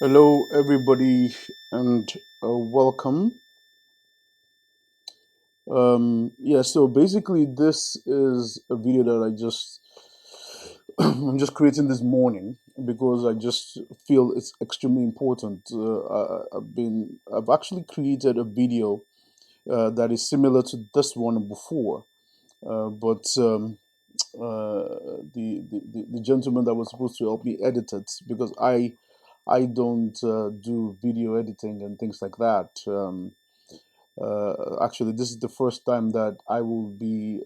Hello, everybody, and welcome. So basically, this is a video that I'm just creating this morning because I just feel it's extremely important. I've actually created a video that is similar to this one before, but the gentleman that was supposed to help me edit it because I don't do video editing and things like that. Actually, this is the first time that I will be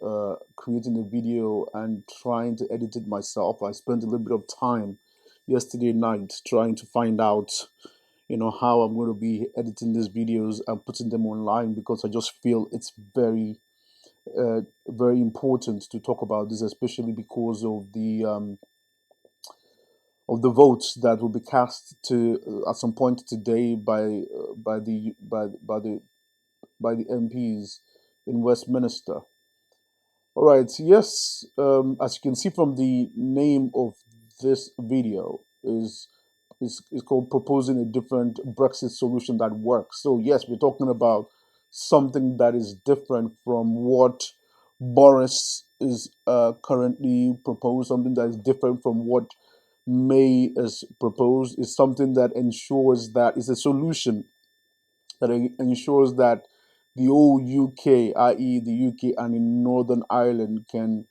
creating a video and trying to edit it myself. I spent a little bit of time yesterday night trying to find out, how I'm going to be editing these videos and putting them online because I just feel it's very important to talk about this, especially because of the votes that will be cast to at some point today by the MPs in Westminster. All right. Yes. As you can see from the name of this video, is called proposing a different Brexit solution that works. So yes, we're talking about something that is different from what Boris is currently proposed. Something that is different from what May is proposed. Is something that ensures that is a solution that ensures that the whole UK, i.e., the UK and in Northern Ireland, can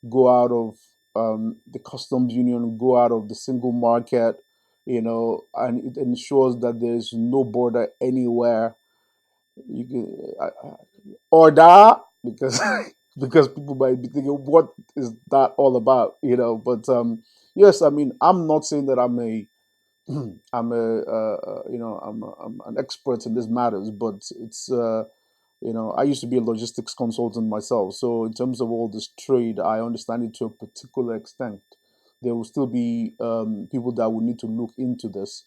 go out of the customs union, go out of the single market, and it ensures that there's no border anywhere. You can order because because people might be thinking, what is that all about? But yes, I mean, I'm not saying that I'm an expert in these matters, but I used to be a logistics consultant myself. So in terms of all this trade, I understand it to a particular extent. There will still be people that will need to look into this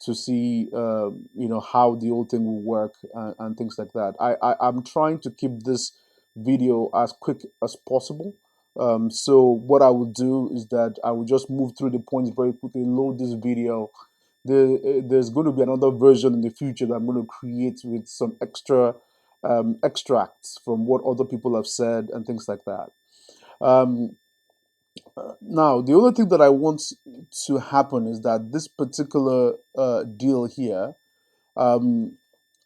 to see, how the whole thing will work and things like that. I'm trying to keep this video as quick as possible. So what I will do is that I will just move through the points very quickly, load this video. There's going to be another version in the future that I'm going to create with some extra extracts from what other people have said and things like that. Um, Now, the only thing that I want to happen is that this particular deal here, um,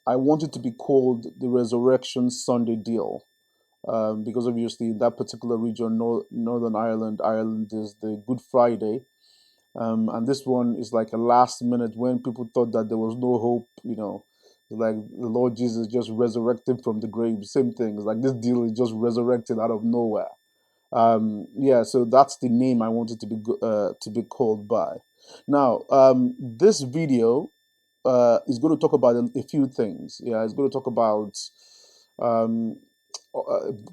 I want it to be called the Resurrection Sunday deal. Because obviously in that particular region, Northern Ireland is the Good Friday, and this one is like a last minute when people thought that there was no hope. Like the Lord Jesus just resurrected from the grave. Same thing. It's like this deal is just resurrected out of nowhere. Yeah, so that's the name I wanted to be called by. Now, this video is going to talk about a few things. Yeah, it's going to talk about um,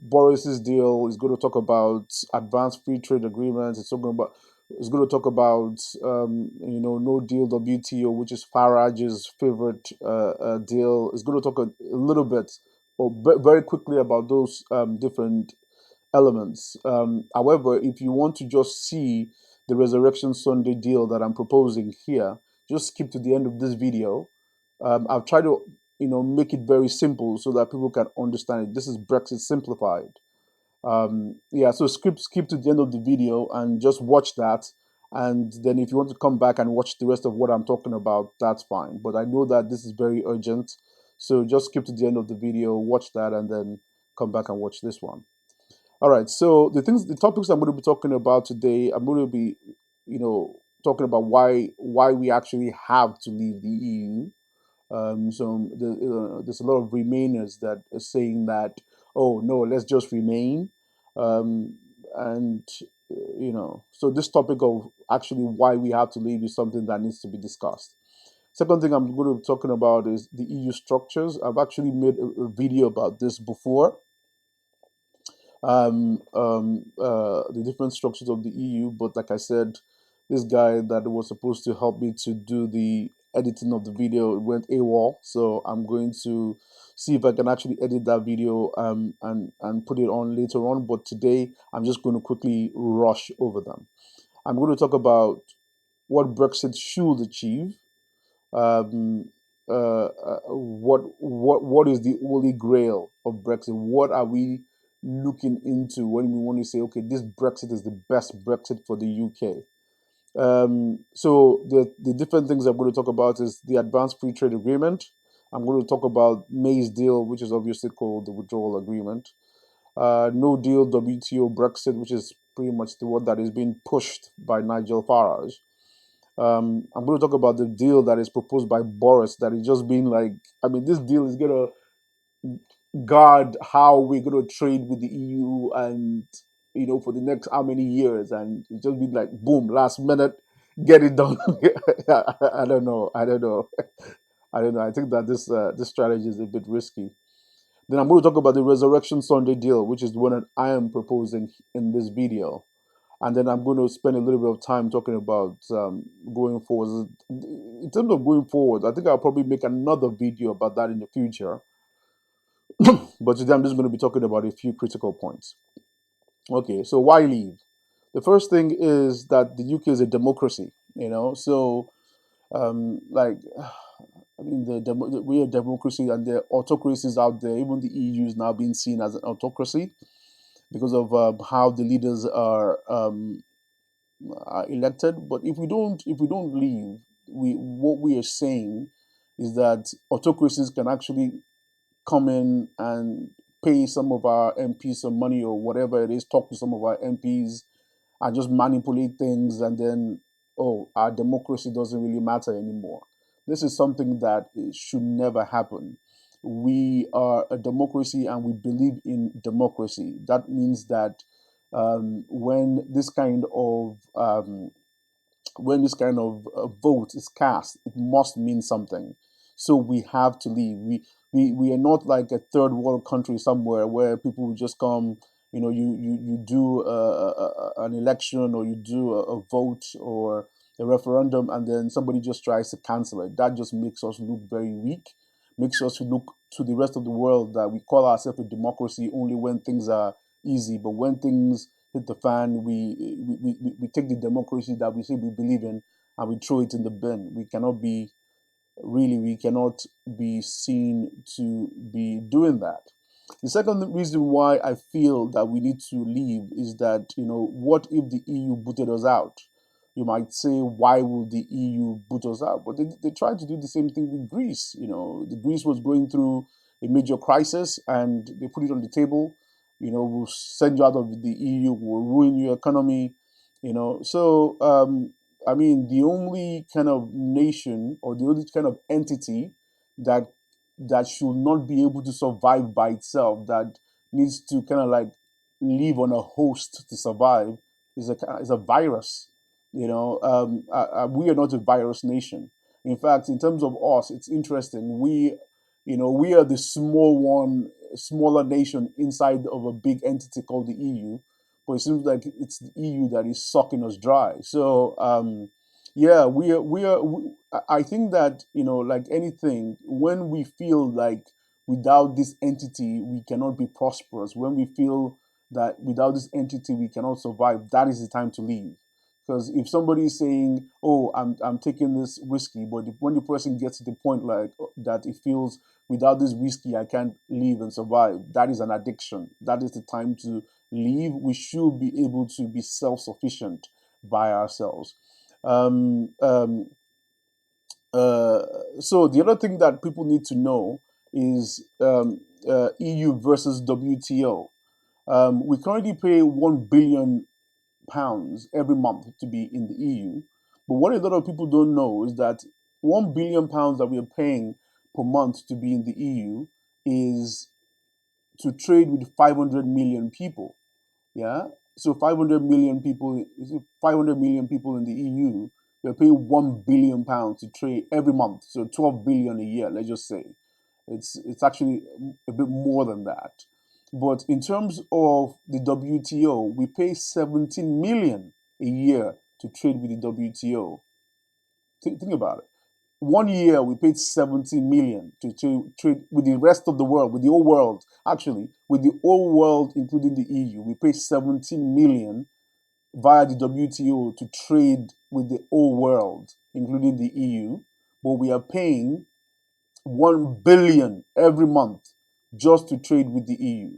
Boris's deal. It's going to talk about advanced free trade agreements. It's going to talk about no deal WTO, which is Farage's favorite deal. It's going to talk a little bit or very quickly about those different elements. However, if you want to just see the Resurrection Sunday deal that I'm proposing here, just skip to the end of this video. I've tried to, make it very simple so that people can understand it. This is Brexit simplified. Yeah, so skip to the end of the video and just watch that. And then if you want to come back and watch the rest of what I'm talking about, that's fine. But I know that this is very urgent. So just skip to the end of the video, watch that, and then come back and watch this one. All right. So the topics I'm going to be talking about today, I'm going to be, talking about why we actually have to leave the EU. There's a lot of Remainers that are saying that, oh no, let's just remain, and so this topic of actually why we have to leave is something that needs to be discussed. Second thing I'm going to be talking about is the EU structures. I've actually made a video about this before, the different structures of the EU. But like I said, this guy that was supposed to help me to do the editing of the video went AWOL. So I'm going to see if I can actually edit that video and put it on later on. But today, I'm just going to quickly rush over them. I'm going to talk about what Brexit should achieve. Um, what is the holy grail of Brexit? What are we looking into when we want to say, okay, this Brexit is the best Brexit for the UK? So the different things I'm going to talk about is the Advanced Free Trade Agreement. I'm going to talk about May's deal, which is obviously called the Withdrawal Agreement. No deal, WTO, Brexit, which is pretty much the word that is being pushed by Nigel Farage. I'm going to talk about the deal that is proposed by Boris, that is just being like, I mean, this deal is going to guard how we're going to trade with the EU and, for the next how many years. And it's just been like, boom, last minute, get it done. I don't know. I don't know. I don't know. I think that this strategy is a bit risky. Then I'm going to talk about the Resurrection Sunday deal, which is the one that I am proposing in this video. And then I'm going to spend a little bit of time talking about going forward. In terms of going forward, I think I'll probably make another video about that in the future. But today I'm just going to be talking about a few critical points. Okay, so why leave? The first thing is that the UK is a democracy, so like I mean, we're a democracy, and there are autocracies out there. Even the EU is now being seen as an autocracy because of how the leaders are elected. But if we don't leave, what we are saying is that autocracies can actually come in and pay some of our MPs some money or whatever it is, talk to some of our MPs and just manipulate things, and then, oh, our democracy doesn't really matter anymore. This is something that should never happen. We are a democracy and we believe in democracy. That means that when this kind of vote is cast, it must mean something. So we have to leave. We are not like a third world country somewhere where people will just come. You do an election, or you do a vote or a referendum, and then somebody just tries to cancel it. That just makes us look very weak. Makes us look to the rest of the world that we call ourselves a democracy only when things are easy, but when things hit the fan, we take the democracy that we say we believe in and we throw it in the bin. We cannot be seen to be doing that. The second reason why I feel that we need to leave is that, what if the EU booted us out? You might say, why will the EU boot us out? But they tried to do the same thing with Greece. The Greece was going through a major crisis and they put it on the table. We'll send you out of the EU, we'll ruin your economy. So I mean, the only kind of nation or the only kind of entity that should not be able to survive by itself, that needs to kind of like live on a host to survive, is a virus. We are not a virus nation. In fact, in terms of us, it's interesting. We are the smaller nation inside of a big entity called the EU, but it seems like it's the EU that is sucking us dry. So yeah, I think that, like anything, when we feel like without this entity we cannot be prosperous, when we feel that without this entity we cannot survive, that is the time to leave. Because if somebody is saying, "Oh, I'm taking this whiskey," but when the person gets to the point like that, it feels without this whiskey I can't live and survive. That is an addiction. That is the time to leave. We should be able to be self-sufficient by ourselves. Um, um, so the other thing that people need to know is EU versus WTO. We currently pay £1 billion every month to be in the EU. But what a lot of people don't know is that £1 billion that we are paying per month to be in the EU is to trade with 500 million people. Yeah. So 500 million people in the EU, they're paying £1 billion to trade every month. So 12 billion a year, let's just say. It's actually a bit more than that. But in terms of the WTO, we pay 17 million a year to trade with the WTO. Think about it. One year we paid 17 million to trade with the rest of the world, with the whole world. Actually, with the whole world, including the EU, we paid 17 million via the WTO to trade with the whole world, including the EU. but we are paying 1 billion every month just to trade with the EU.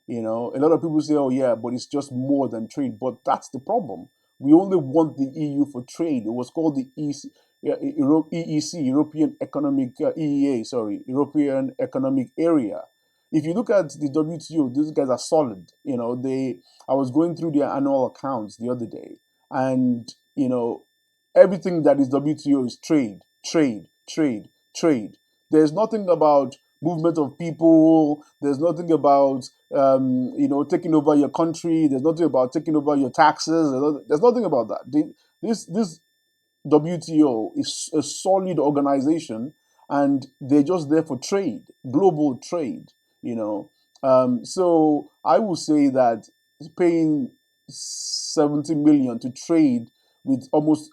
You know, a lot of people say, oh, yeah, but it's just more than trade. But that's the problem. We only want the EU for trade. It was called the EEC, European Economic, EEA, sorry, European Economic Area. If you look at the WTO, these guys are solid. You know, I was going through their annual accounts the other day, and, you know, everything that is WTO is trade, trade, trade, trade. There's nothing about movement of people. There's nothing about taking over your country. There's nothing about taking over your taxes. There's nothing about that. This WTO is a solid organization, and they're just there for trade, global trade. You know, so I will say that paying 70 million to trade with almost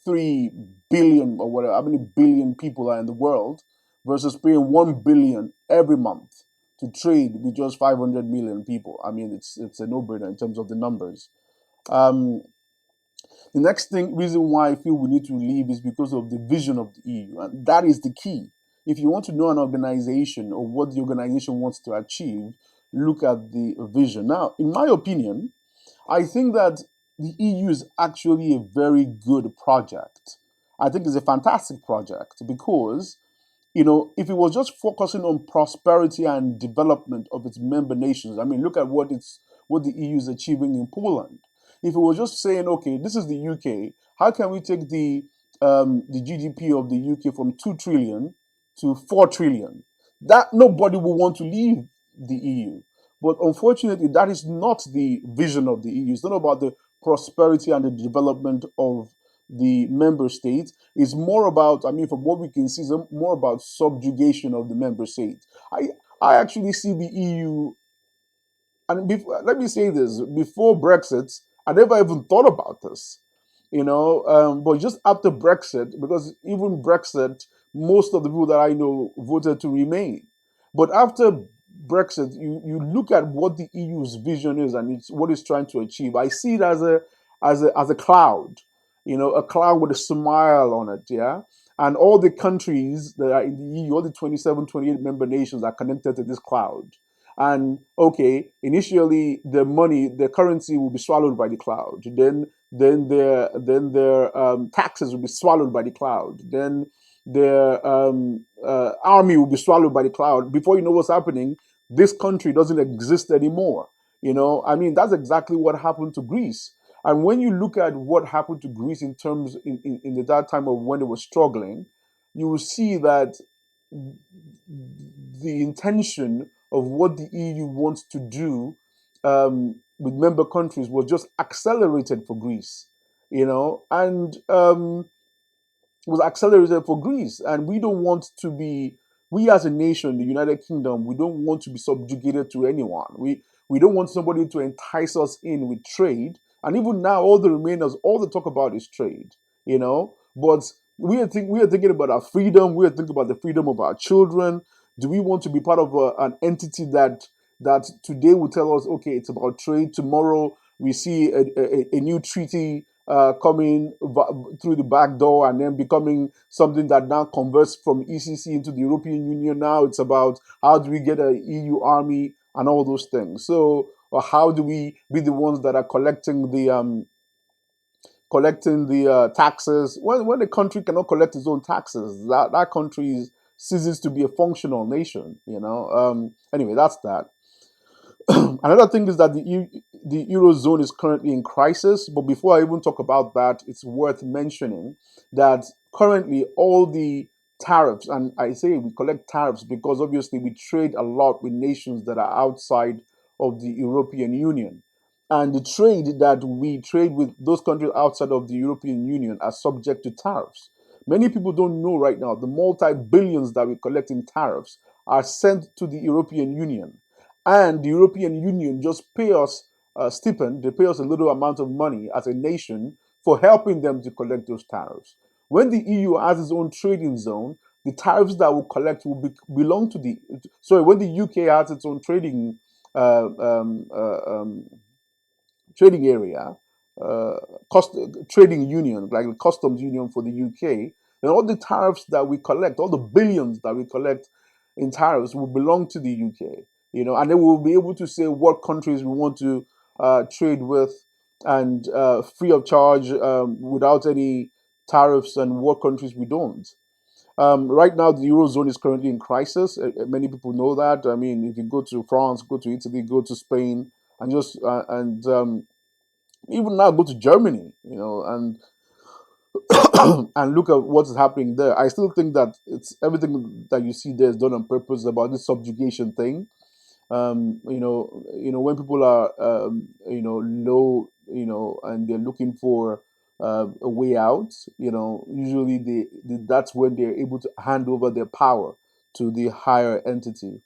3 billion or whatever, how many billion people are in the world, versus paying 1 billion every month to trade with just 500 million people. I mean, it's a no-brainer in terms of the numbers. Um, the next reason why I feel we need to leave is because of the vision of the EU, and that is the key. If you want to know an organization or what the organization wants to achieve, look at the vision. Now, in my opinion, I think that the EU is actually a very good project. I think it's a fantastic project because, you know, if it was just focusing on prosperity and development of its member nations, I mean, look at what the EU is achieving in Poland. If it was just saying, okay, this is the UK, how can we take the GDP of the UK from 2 trillion to 4 trillion? That nobody will want to leave the EU. But unfortunately, that is not the vision of the EU. It's not about the prosperity and the development of the member states. It's more about, I mean, from what we can see, it's more about subjugation of the member states. I actually see the EU, and let me say this, before Brexit, I never even thought about this, but just after Brexit, because even Brexit, most of the people that I know voted to remain. But after Brexit, you look at what the EU's vision is and it's what it's trying to achieve. I see it as a cloud, a cloud with a smile on it, yeah. And all the countries that are in the EU, all the 27, 28 member nations are connected to this cloud. And okay, initially the currency will be swallowed by the cloud. Then their taxes will be swallowed by the cloud. Then their army will be swallowed by the cloud. Before you know what's happening, this country doesn't exist anymore. I mean, that's exactly what happened to Greece. And when you look at what happened to Greece in terms in that time of when it was struggling, you will see that the intention of what the EU wants to do with member countries was just accelerated for Greece, and was accelerated for Greece. And we don't want to be, we as a nation, the United Kingdom, we don't want to be subjugated to anyone. We don't want somebody to entice us in with trade. And even now, all the remainers, all they talk about is trade, But we are thinking about our freedom. We are thinking about the freedom of our children. Do we want to be part of an entity that today will tell us, okay, it's about trade. Tomorrow we see a new treaty coming through the back door and then becoming something that now converts from ECC into the European Union. Now it's about how do we get an EU army and all those things. So, or how do we be the ones that are collecting the taxes? When a country cannot collect its own taxes, that country ceases to be a functional nation. Anyway, that's that. Another thing is that the Eurozone is currently in crisis. But before I even talk about that, it's worth mentioning that currently all the tariffs, and I say we collect tariffs because obviously we trade a lot with nations that are outside of the European Union. And the trade that we trade with those countries outside of the European Union are subject to tariffs. Many people don't know right now the multi billions that we collect in tariffs are sent to the European Union, and the European Union just pay us a stipend. They pay us a little amount of money as a nation for helping them to collect those tariffs. When the EU has its own trading zone, the tariffs that will collect will belong to the. Sorry, when the UK has its own uh, um, uh, um, trading area, uh, cost trading union, like the customs union for the UK, then all the tariffs that we collect, all the billions that we collect in tariffs will belong to the UK. And then we'll be able to say what countries we want to trade with, and free of charge, without any tariffs, and what countries we don't. Right now, the eurozone is currently in crisis. Many people know that. I mean, if you go to France, go to Italy, go to Spain, and just and even now go to Germany, and look at what is happening there. I still think that it's everything that you see there is done on purpose about this subjugation thing. When people are low, and they're looking for a way out, usually that's when they're able to hand over their power to the higher entity.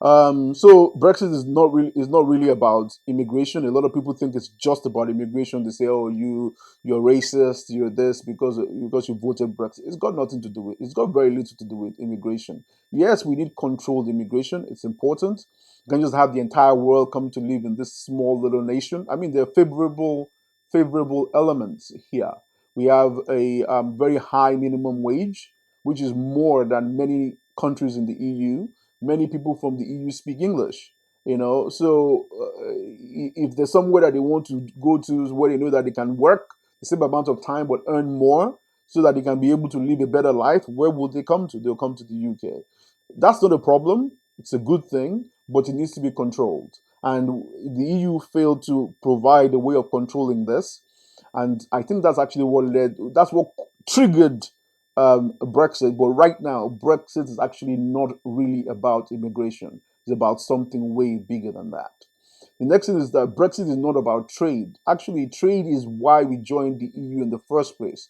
So Brexit is not really about immigration. A lot of people think it's just about immigration. They say, "Oh, you're racist. You're this because you voted Brexit." It's got nothing to do with. It's got very little to do with immigration. Yes, we need controlled immigration. It's important. You can just have the entire world come to live in this small little nation. I mean, there are favorable elements here. We have a very high minimum wage, which is more than many countries in the EU. Many people from the EU speak English, so if there's somewhere that they want to go to where they know that they can work the same amount of time but earn more so that they can be able to live a better life, where will they come to? They'll come to the UK. That's not a problem. It's a good thing, but it needs to be controlled. And the EU failed to provide a way of controlling this. And I think that's what triggered Brexit. But right now, Brexit is actually not really about immigration. It's about something way bigger than that. The next thing is that Brexit is not about trade. Actually, trade is why we joined the EU in the first place.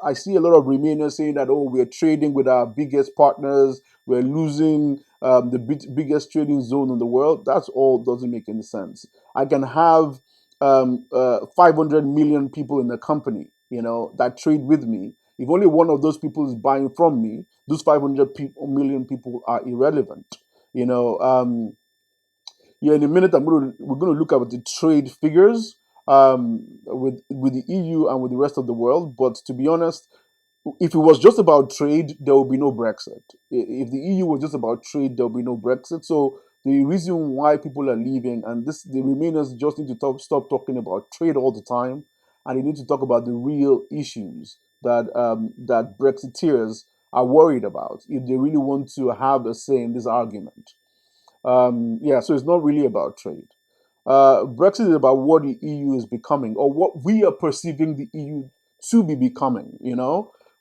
I see a lot of Remainers saying that, oh, we're trading with our biggest partners, we're losing the biggest trading zone in the world. That's all doesn't make any sense. I can have 500 million people in a company, that trade with me. If only one of those people is buying from me, those 500 million people are irrelevant. You know, yeah, in a minute, we're going to look at the trade figures with the EU and with the rest of the world. But to be honest, if it was just about trade, there will be no Brexit. If the EU was just about trade, there will be no Brexit. So the reason why people are leaving, and the Remainers just need to stop talking about trade all the time, and they need to talk about the real issues that Brexiteers are worried about if they really want to have a say in this argument. Yeah, so it's not really about trade. Brexit is about what the EU is becoming, or what we are perceiving the EU to be becoming.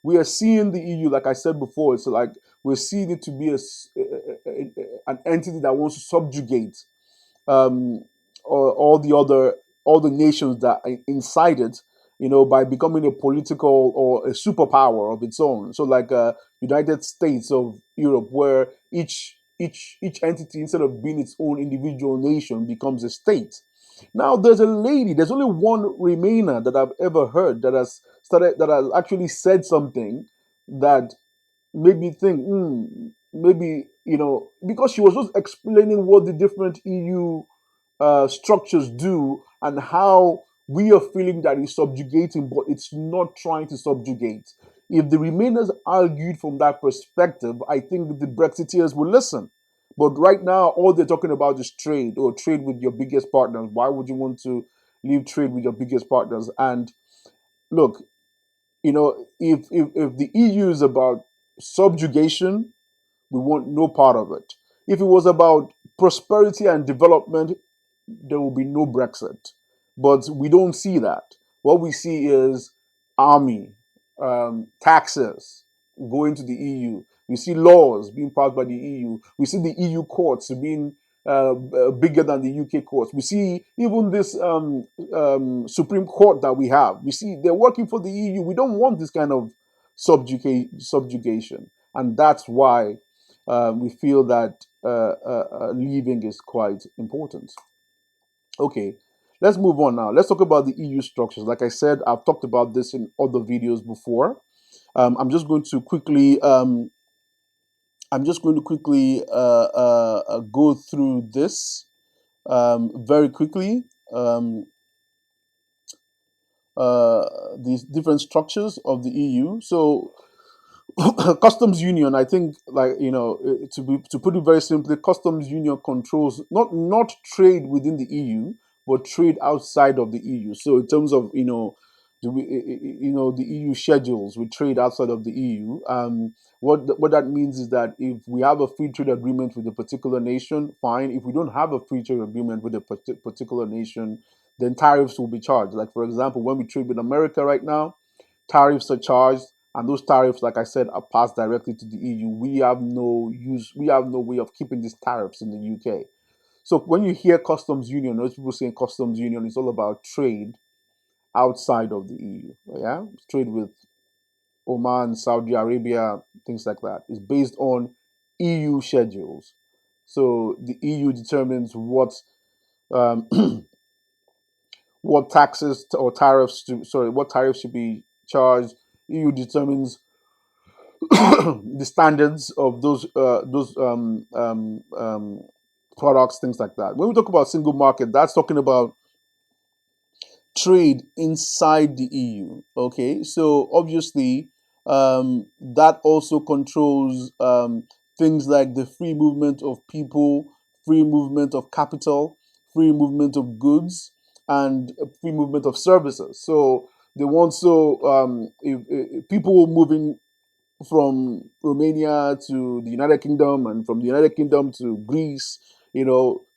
We are seeing the EU, like I said before, it's like we're seeing it to be an entity that wants to subjugate um, all the nations that are inside it, by becoming a political or a superpower of its own. So, like United States of Europe, where each entity, instead of being its own individual nation, becomes a state. Now, there's only one Remainer that I've ever heard that has actually said something that made me think, maybe, because she was just explaining what the different EU structures do and how we are feeling that it's subjugating, but it's not trying to subjugate. If the Remainers argued from that perspective, I think the Brexiteers will listen. But right now, all they're talking about is trade, or trade with your biggest partners. Why would you want to leave trade with your biggest partners? And look, if the EU is about subjugation, we want no part of it. If it was about prosperity and development, there will be no Brexit. But we don't see that. What we see is army, taxes going to the EU. We see laws being passed by the EU. We see the EU courts being bigger than the UK courts. We see even this Supreme Court that we have. We see they're working for the EU. We don't want this kind of subjugation. And that's why we feel that leaving is quite important. Okay, let's move on now. Let's talk about the EU structures. Like I said, I've talked about this in other videos before. I'm just going to quickly. Go through this very quickly. Um, these different structures of the EU. So customs union, I think, like, to put it very simply, customs union controls not trade within the EU, but trade outside of the EU. So in terms of, the EU schedules with trade outside of the EU. What that means is that if we have a free trade agreement with a particular nation, fine. If we don't have a free trade agreement with a particular nation, then tariffs will be charged. Like, for example, when we trade with America right now, tariffs are charged, and those tariffs, like I said, are passed directly to the EU. We have no way of keeping these tariffs in the UK. So when you hear customs union, those people saying customs union, it's all about trade outside of the EU. Yeah, trade with Oman, Saudi Arabia, things like that. It's based on EU schedules. So the EU determines um, what taxes or tariffs what tariffs should be charged. EU determines the standards of those products, things like that. When we talk about single market, that's talking about trade inside the EU. Okay, so obviously, that also controls things like the free movement of people, free movement of capital, free movement of goods, and free movement of services. So they want if people moving from Romania to the United Kingdom and from the United Kingdom to Greece,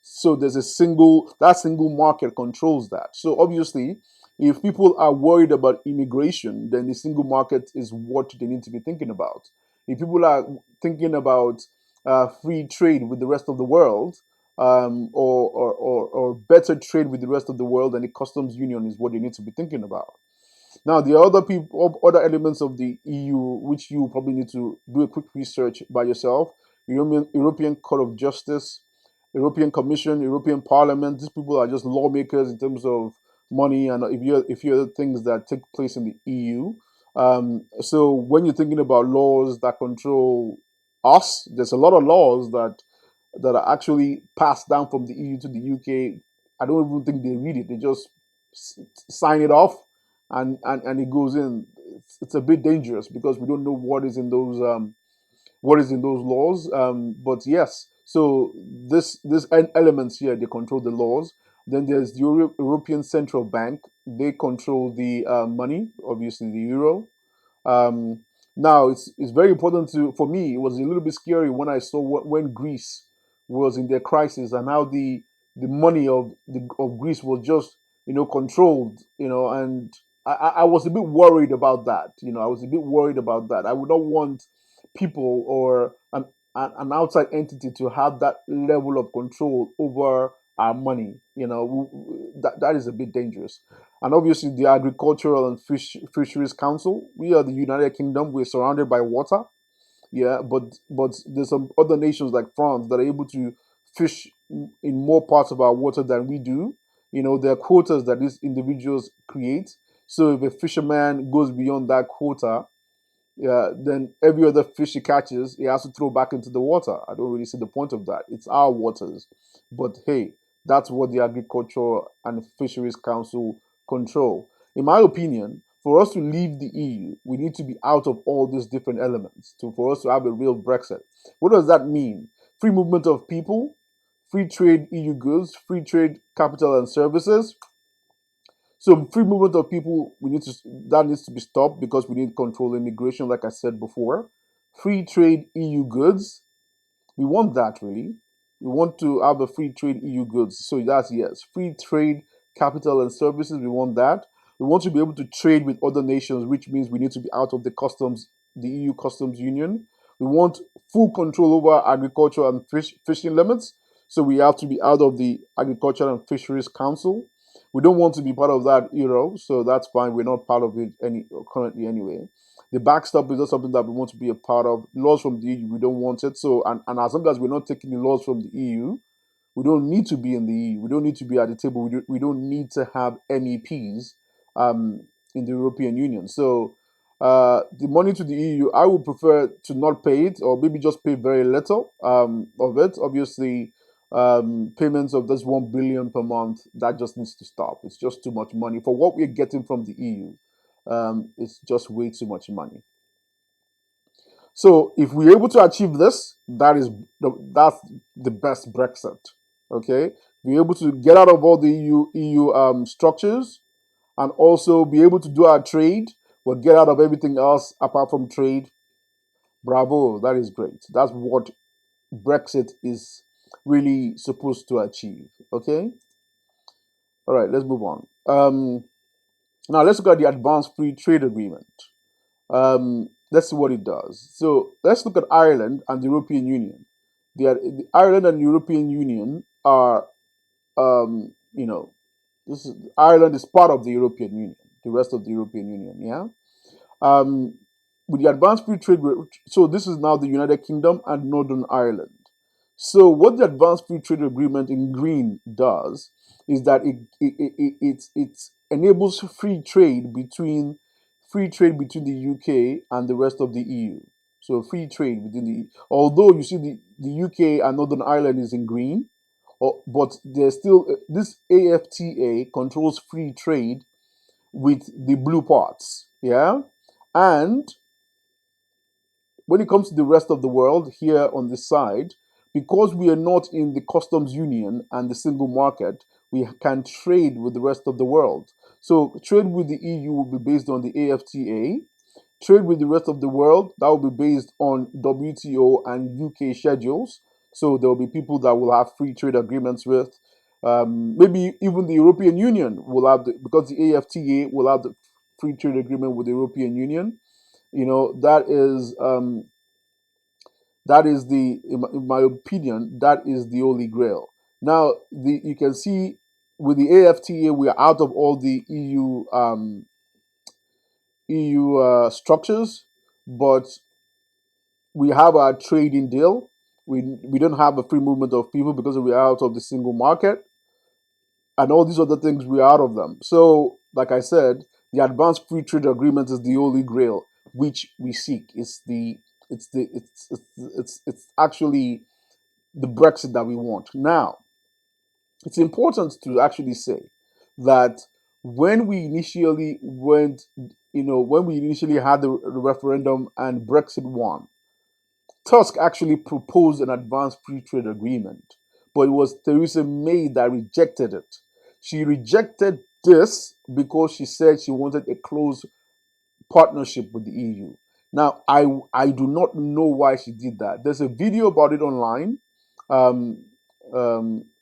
so there's that single market controls that. So obviously, if people are worried about immigration, then the single market is what they need to be thinking about. If people are thinking about free trade with the rest of the world, or better trade with the rest of the world, then the customs union is what they need to be thinking about. Now, the other elements of the EU, which you probably need to do a quick research by yourself: European Court of Justice, European Commission, European Parliament. These people are just lawmakers in terms of money and if you things that take place in the EU. So when you're thinking about laws that control us, there's a lot of laws that are actually passed down from the EU to the UK. I don't even think they read it; they just sign it off, and it goes in. It's a bit dangerous because we don't know what is in those laws. But yes, so this elements here, they control the laws. Then there's the European Central Bank. They control the money, obviously the euro. Um, Now it's very important for me. It was a little bit scary when I saw when Greece was in their crisis and how the money of Greece was just controlled, and I was a bit worried about that. I was a bit worried about that. I would not want people or an outside entity to have that level of control over our money. That is a bit dangerous. And obviously, the Agricultural and Fisheries Council. We are the United Kingdom. We're surrounded by water. Yeah, but there's some other nations like France that are able to fish in more parts of our water than we do. There are quotas that these individuals create. So if a fisherman goes beyond that quota, yeah, then every other fish he catches, he has to throw back into the water. I don't really see the point of that. It's our waters. But hey, that's what the Agriculture and Fisheries Council control. In my opinion, for us to leave the EU, we need to be out of all these different elements for us to have a real Brexit. What does that mean? Free movement of people, free trade EU goods, free trade capital and services. So free movement of people, that needs to be stopped because we need control immigration, like I said before. Free trade EU goods, we want that really. We want to have a free trade EU goods. So that's yes. Free trade capital and services, we want that. We want to be able to trade with other nations, which means we need to be out of the EU customs union. We want full control over agriculture and fishing limits. So we have to be out of the Agriculture and Fisheries Council. We don't want to be part of that euro, so that's fine. We're not part of it currently anyway. The backstop is not something that we want to be a part of. Laws from the EU, we don't want it. So, and as long as we're not taking the laws from the EU, we don't need to be in the EU. We don't need to be at the table. We don't need to have MEPs in the European Union. So, the money to the EU, I would prefer to not pay it, or maybe just pay very little of it. Obviously, payments of this 1 billion per month, that just needs to stop. It's just too much money for what we're getting from the EU. It's just way too much money. So if we're able to achieve this, that's the best Brexit. Okay, we're able to get out of all the EU structures, and also be able to do our trade. We'll get out of everything else apart from trade. Bravo, that is great. That's what Brexit is really supposed to achieve. Okay, all right, let's move on. Now let's look at the Advanced Free Trade Agreement. Let's see what it does. So let's look at Ireland and the European Union. The Ireland and the European Union are, you know, Ireland is part of the European Union, the rest of the European Union, yeah. Um, with the Advanced Free Trade, so this is now the United Kingdom and Northern Ireland. So what the Advanced Free Trade Agreement in green does is that it enables free trade between the UK and the rest of the EU. So free trade within although you see the UK and Northern Ireland is in green, but there's still this AFTA controls free trade with the blue parts, yeah. And when it comes to the rest of the world here on this side, because we are not in the customs union and the single market, we can trade with the rest of the world. So trade with the EU will be based on the AFTA. Trade with the rest of the world, that will be based on WTO and UK schedules. So there will be people that will have free trade agreements with. Maybe even the European Union will have, because the AFTA will have the free trade agreement with the European Union. You know, that is in my opinion, that is the holy grail. Now, you can see with the AFTA, we are out of all the EU structures, but we have our trading deal. We don't have a free movement of people because we are out of the single market, and all these other things we are out of them. So, like I said, the Advanced Free Trade Agreement is the holy grail which we seek. It's actually the Brexit that we want. Now, it's important to actually say that when we initially when we initially had the referendum and Brexit won, Tusk actually proposed an advanced free trade agreement, but it was Theresa May that rejected it. She rejected this because she said she wanted a close partnership with the EU. Now, I do not know why she did that. There's a video about it online. Um,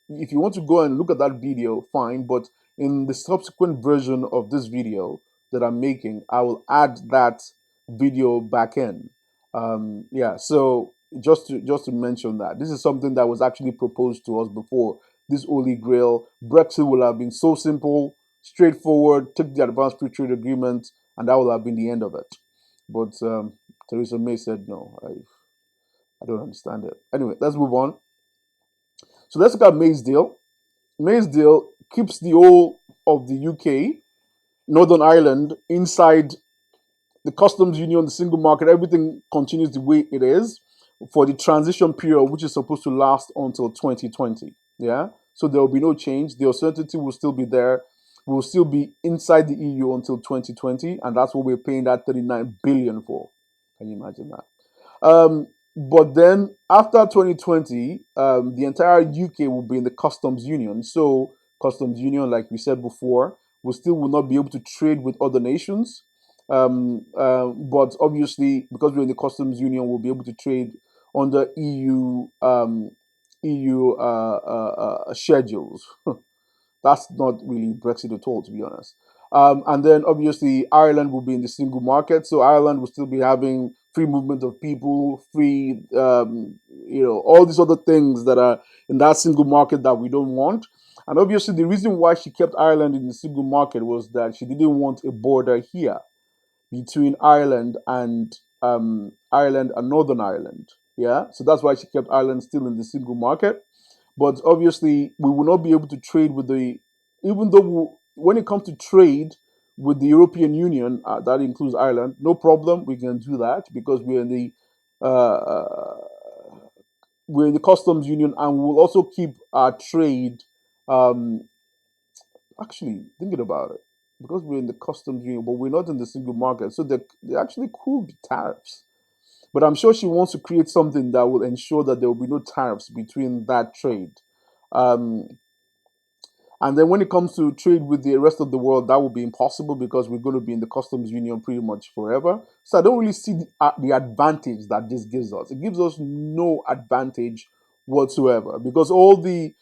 if you want to go and look at that video, fine. But in the subsequent version of this video that I'm making, I will add that video back in. Yeah. So just to mention that this is something that was actually proposed to us before. This holy grail Brexit will have been so simple, straightforward. Take the advanced free trade agreement, and that will have been the end of it. But Theresa May said no. I don't understand it. Anyway, let's move on. So let's look at May's deal. May's deal keeps the whole of the UK, Northern Ireland, inside the customs union, the single market. Everything continues the way it is for the transition period, which is supposed to last until 2020. Yeah. So there will be no change. The uncertainty will still be there. We'll still be inside the EU until 2020, and that's what we're paying that 39 billion for. Can you imagine that? But then after 2020, the entire UK will be in the customs union. So customs union, like we said before, we still will not be able to trade with other nations. But obviously, because we're in the customs union, we'll be able to trade under EU schedules. That's not really Brexit at all, to be honest. And then obviously Ireland will be in the single market, so Ireland will still be having free movement of people, free, all these other things that are in that single market that we don't want. And obviously, the reason why she kept Ireland in the single market was that she didn't want a border here between Ireland and Northern Ireland. Yeah, so that's why she kept Ireland still in the single market. But obviously, we will not be able to trade with even though when it comes to trade with the European Union, that includes Ireland, no problem, we can do that because we're in the uh, we're in the customs union, and we'll also keep our trade. Um, Actually, thinking about it, because we're in the customs union, but we're not in the single market, so there actually could be tariffs. But I'm sure she wants to create something that will ensure that there will be no tariffs between that trade. Um, and then when it comes to trade with the rest of the world, that will be impossible because we're going to be in the customs union pretty much forever. So I don't really see the advantage that this gives us. It gives us no advantage whatsoever because all the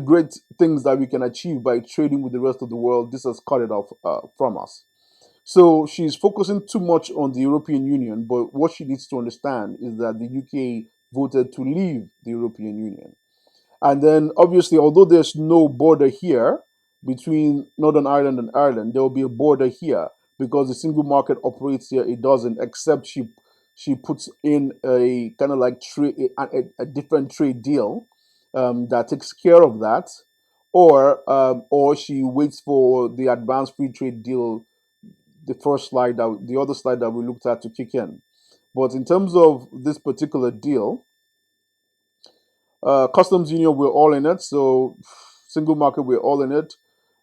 great things that we can achieve by trading with the rest of the world, this has cut it off from us. So she's focusing too much on the European Union, but what she needs to understand is that the UK voted to leave the European Union. And then, obviously, although there's no border here between Northern Ireland and Ireland, there will be a border here because the single market operates here. It doesn't, except she puts in a kind of like a different trade deal that takes care of that, or she waits for the advanced free trade deal, the other slide that we looked at, to kick in. But in terms of this particular deal, customs union, we're all in it. So single market, we're all in it.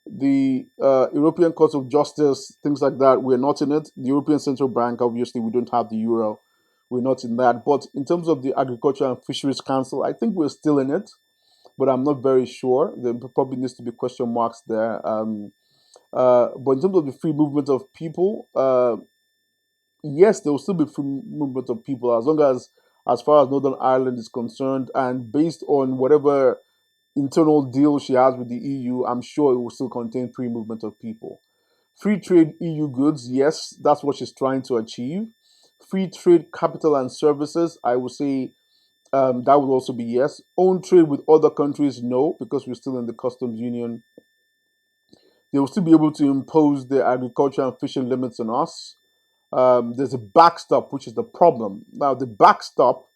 The European Court of Justice, things like that, we're not in it. The European Central Bank, obviously, we don't have the euro. We're not in that. But in terms of the Agriculture and Fisheries Council, I think we're still in it, but I'm not very sure. There probably needs to be question marks there. But in terms of the free movement of people, yes, there will still be free movement of people as far as Northern Ireland is concerned, and based on whatever internal deal she has with the EU, I'm sure it will still contain free movement of people. Free trade EU goods, yes, that's what she's trying to achieve. Free trade capital and services, I would say that would also be yes. Own trade with other countries, no, because we're still in the customs union. They will still be able to impose their agriculture and fishing limits on us. There's a backstop, which is the problem. Now, the backstop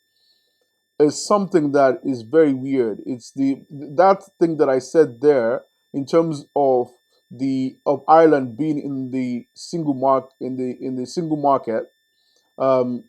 is something that is very weird. It's the that thing that I said there in terms of the of Ireland being in the single market. Um,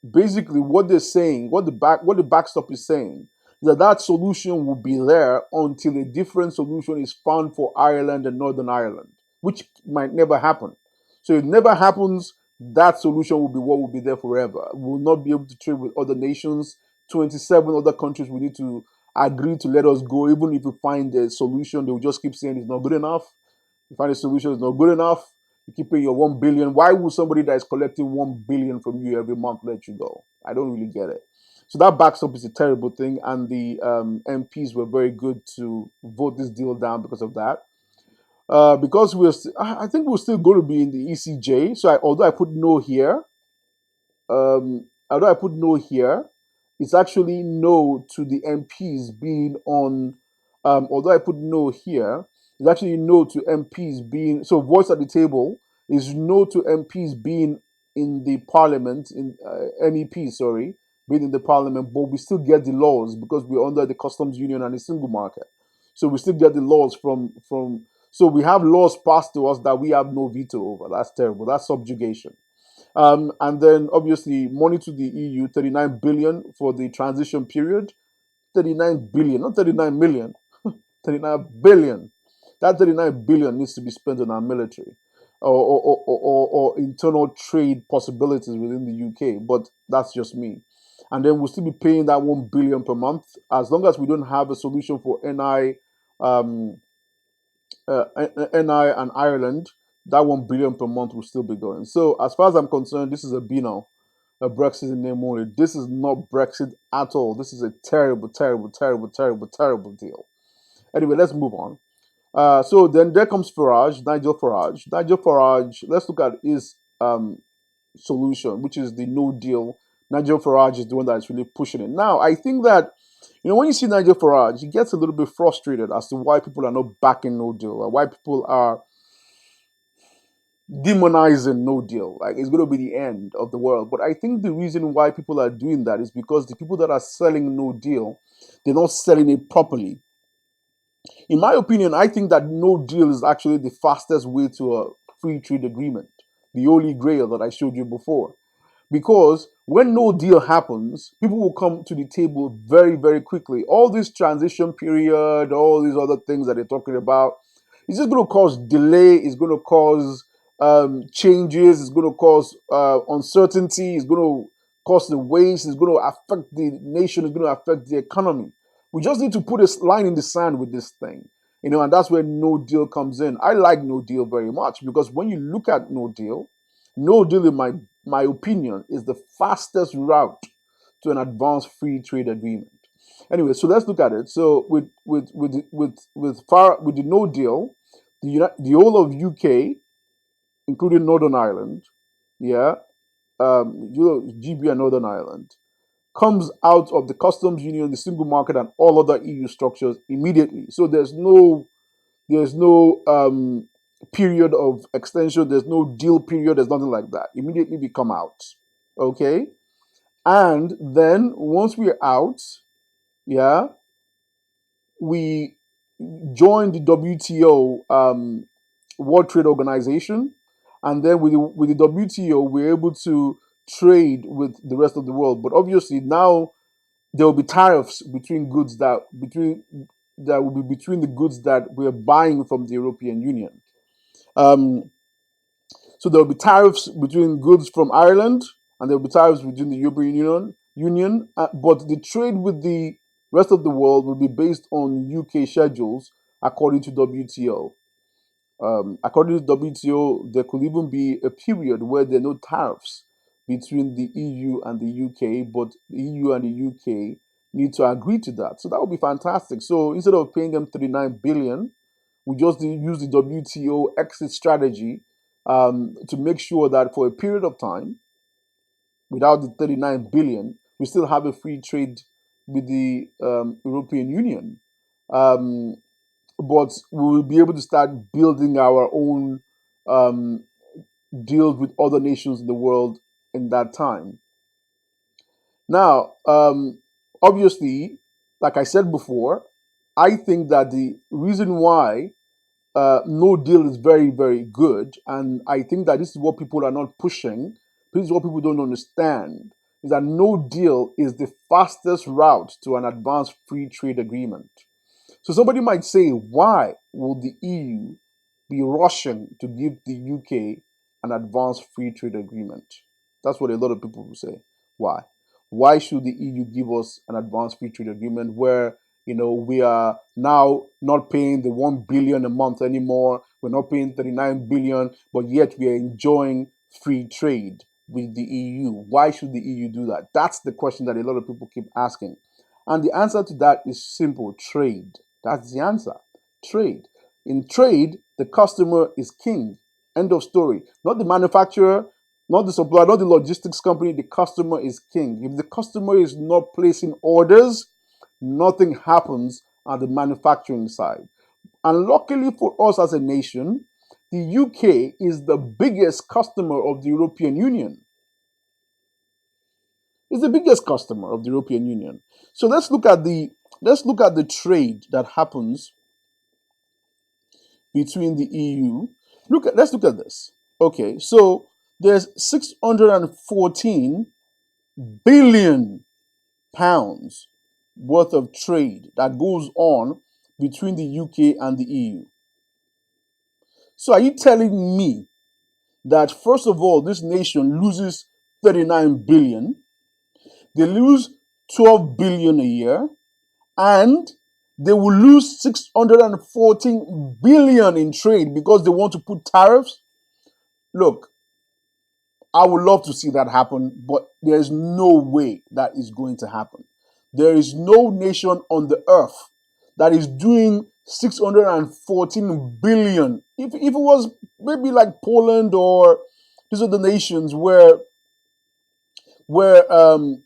Basically, what they're saying, what the backstop is saying, that solution will be there until a different solution is found for Ireland and Northern Ireland, which might never happen. So if it never happens, that solution will be what will be there forever. We will not be able to trade with other nations. 27 other countries will need to agree to let us go. Even if we find a solution, they will just keep saying it's not good enough. You find a solution is not good enough. You keep paying your 1 billion. Why would somebody that is collecting 1 billion from you every month let you go? I don't really get it. So that backstop is a terrible thing, and the MPs were very good to vote this deal down because of that. Because I think we're still going to be in the ECJ. So although I put no here, although I put no here, it's actually no to the MPs being on. Although I put no here, it's actually no to MPs being. So voice at the table is no to MPs being in the parliament, in MEPs, sorry, being in the parliament, but we still get the laws because we're under the customs union and the single market. So we still get the laws from. So we have laws passed to us that we have no veto over. That's terrible. That's subjugation. And then obviously money to the EU, 39 billion for the transition period. 39 billion, not 39 million, 39 billion. That 39 billion needs to be spent on our military or internal trade possibilities within the UK, but that's just me. And then we'll still be paying that 1 billion per month as long as we don't have a solution for um, NI and Ireland. That 1 billion per month will still be going. So as far as I'm concerned, this is a BNO, a Brexit in name only. This is not Brexit at all. This is a terrible, terrible, terrible, terrible, terrible deal. Anyway, let's move on. So then there comes Farage, Nigel Farage. Nigel Farage, let's look at his solution, which is the no deal. Nigel Farage is the one that's really pushing it. Now, I think that, when you see Nigel Farage, he gets a little bit frustrated as to why people are not backing no deal, or why people are demonizing no deal. Like it's going to be the end of the world. But I think the reason why people are doing that is because the people that are selling no deal, they're not selling it properly. In my opinion, I think that no deal is actually the fastest way to a free trade agreement, the holy grail that I showed you before. Because when no deal happens, people will come to the table very, very quickly. All this transition period, all these other things that they're talking about, it's just going to cause delay. It's going to cause changes. It's going to cause uncertainty. It's going to cause the waste. It's going to affect the nation. It's going to affect the economy. We just need to put a line in the sand with this thing, and that's where no deal comes in. I like no deal very much because when you look at no deal in my opinion is the fastest route to an advanced free trade agreement. Anyway, so let's look at it. So with the no deal, the whole of UK, including Northern Ireland, yeah, GB and Northern Ireland, comes out of the customs union, the single market, and all other EU structures immediately. So there's no period of extension. There's no deal period. There's nothing like that. Immediately we come out. Okay, and then once we're out, yeah, we join the WTO, World Trade Organization, and then with the WTO, we're able to trade with the rest of the world. But obviously now there will be tariffs that will be between the goods that we're buying from the European Union. Um, so there will be tariffs between goods from Ireland, and there will be tariffs between the European Union. But the trade with the rest of the world will be based on UK schedules according to WTO. According to WTO, there could even be a period where there are no tariffs between the EU and the UK, but the EU and the UK need to agree to that. So that would be fantastic. So instead of paying them 39 billion, we just use the WTO exit strategy to make sure that for a period of time, without the 39 billion, we still have a free trade with the European Union. Um, but we will be able to start building our own um, deals with other nations in the world in that time. Now, obviously, like I said before, I think that the reason why no deal is very, very good, and I think that this is what people are not pushing. This is what people don't understand: is that no deal is the fastest route to an advanced free trade agreement. So somebody might say, why will the EU be rushing to give the UK an advanced free trade agreement? That's what a lot of people will say. Why? Why should the EU give us an advanced free trade agreement where we are now not paying the 1 billion a month anymore? We're not paying 39 billion, but yet we are enjoying free trade with the EU. Why should the EU do that? That's the question that a lot of people keep asking. And the answer to that is simple: trade. That's the answer. Trade. In trade, the customer is king. End of story. Not the manufacturer, not the supplier, not the logistics company. The customer is king. If the customer is not placing orders, nothing happens at the manufacturing side. And luckily for us as a nation, the UK is the biggest customer of the European Union. It's the biggest customer of the European Union. So let's look at the trade that happens between the EU. Let's look at this. Okay, so there's 614 billion pounds worth of trade that goes on between the UK and the EU. So are you telling me that first of all, this nation loses 39 billion, they lose 12 billion a year, and they will lose 614 billion in trade because they want to put tariffs? Look, I would love to see that happen, but there's no way that is going to happen. There is no nation on the earth that is doing 614 billion. If it was maybe like Poland or these are the nations where they don't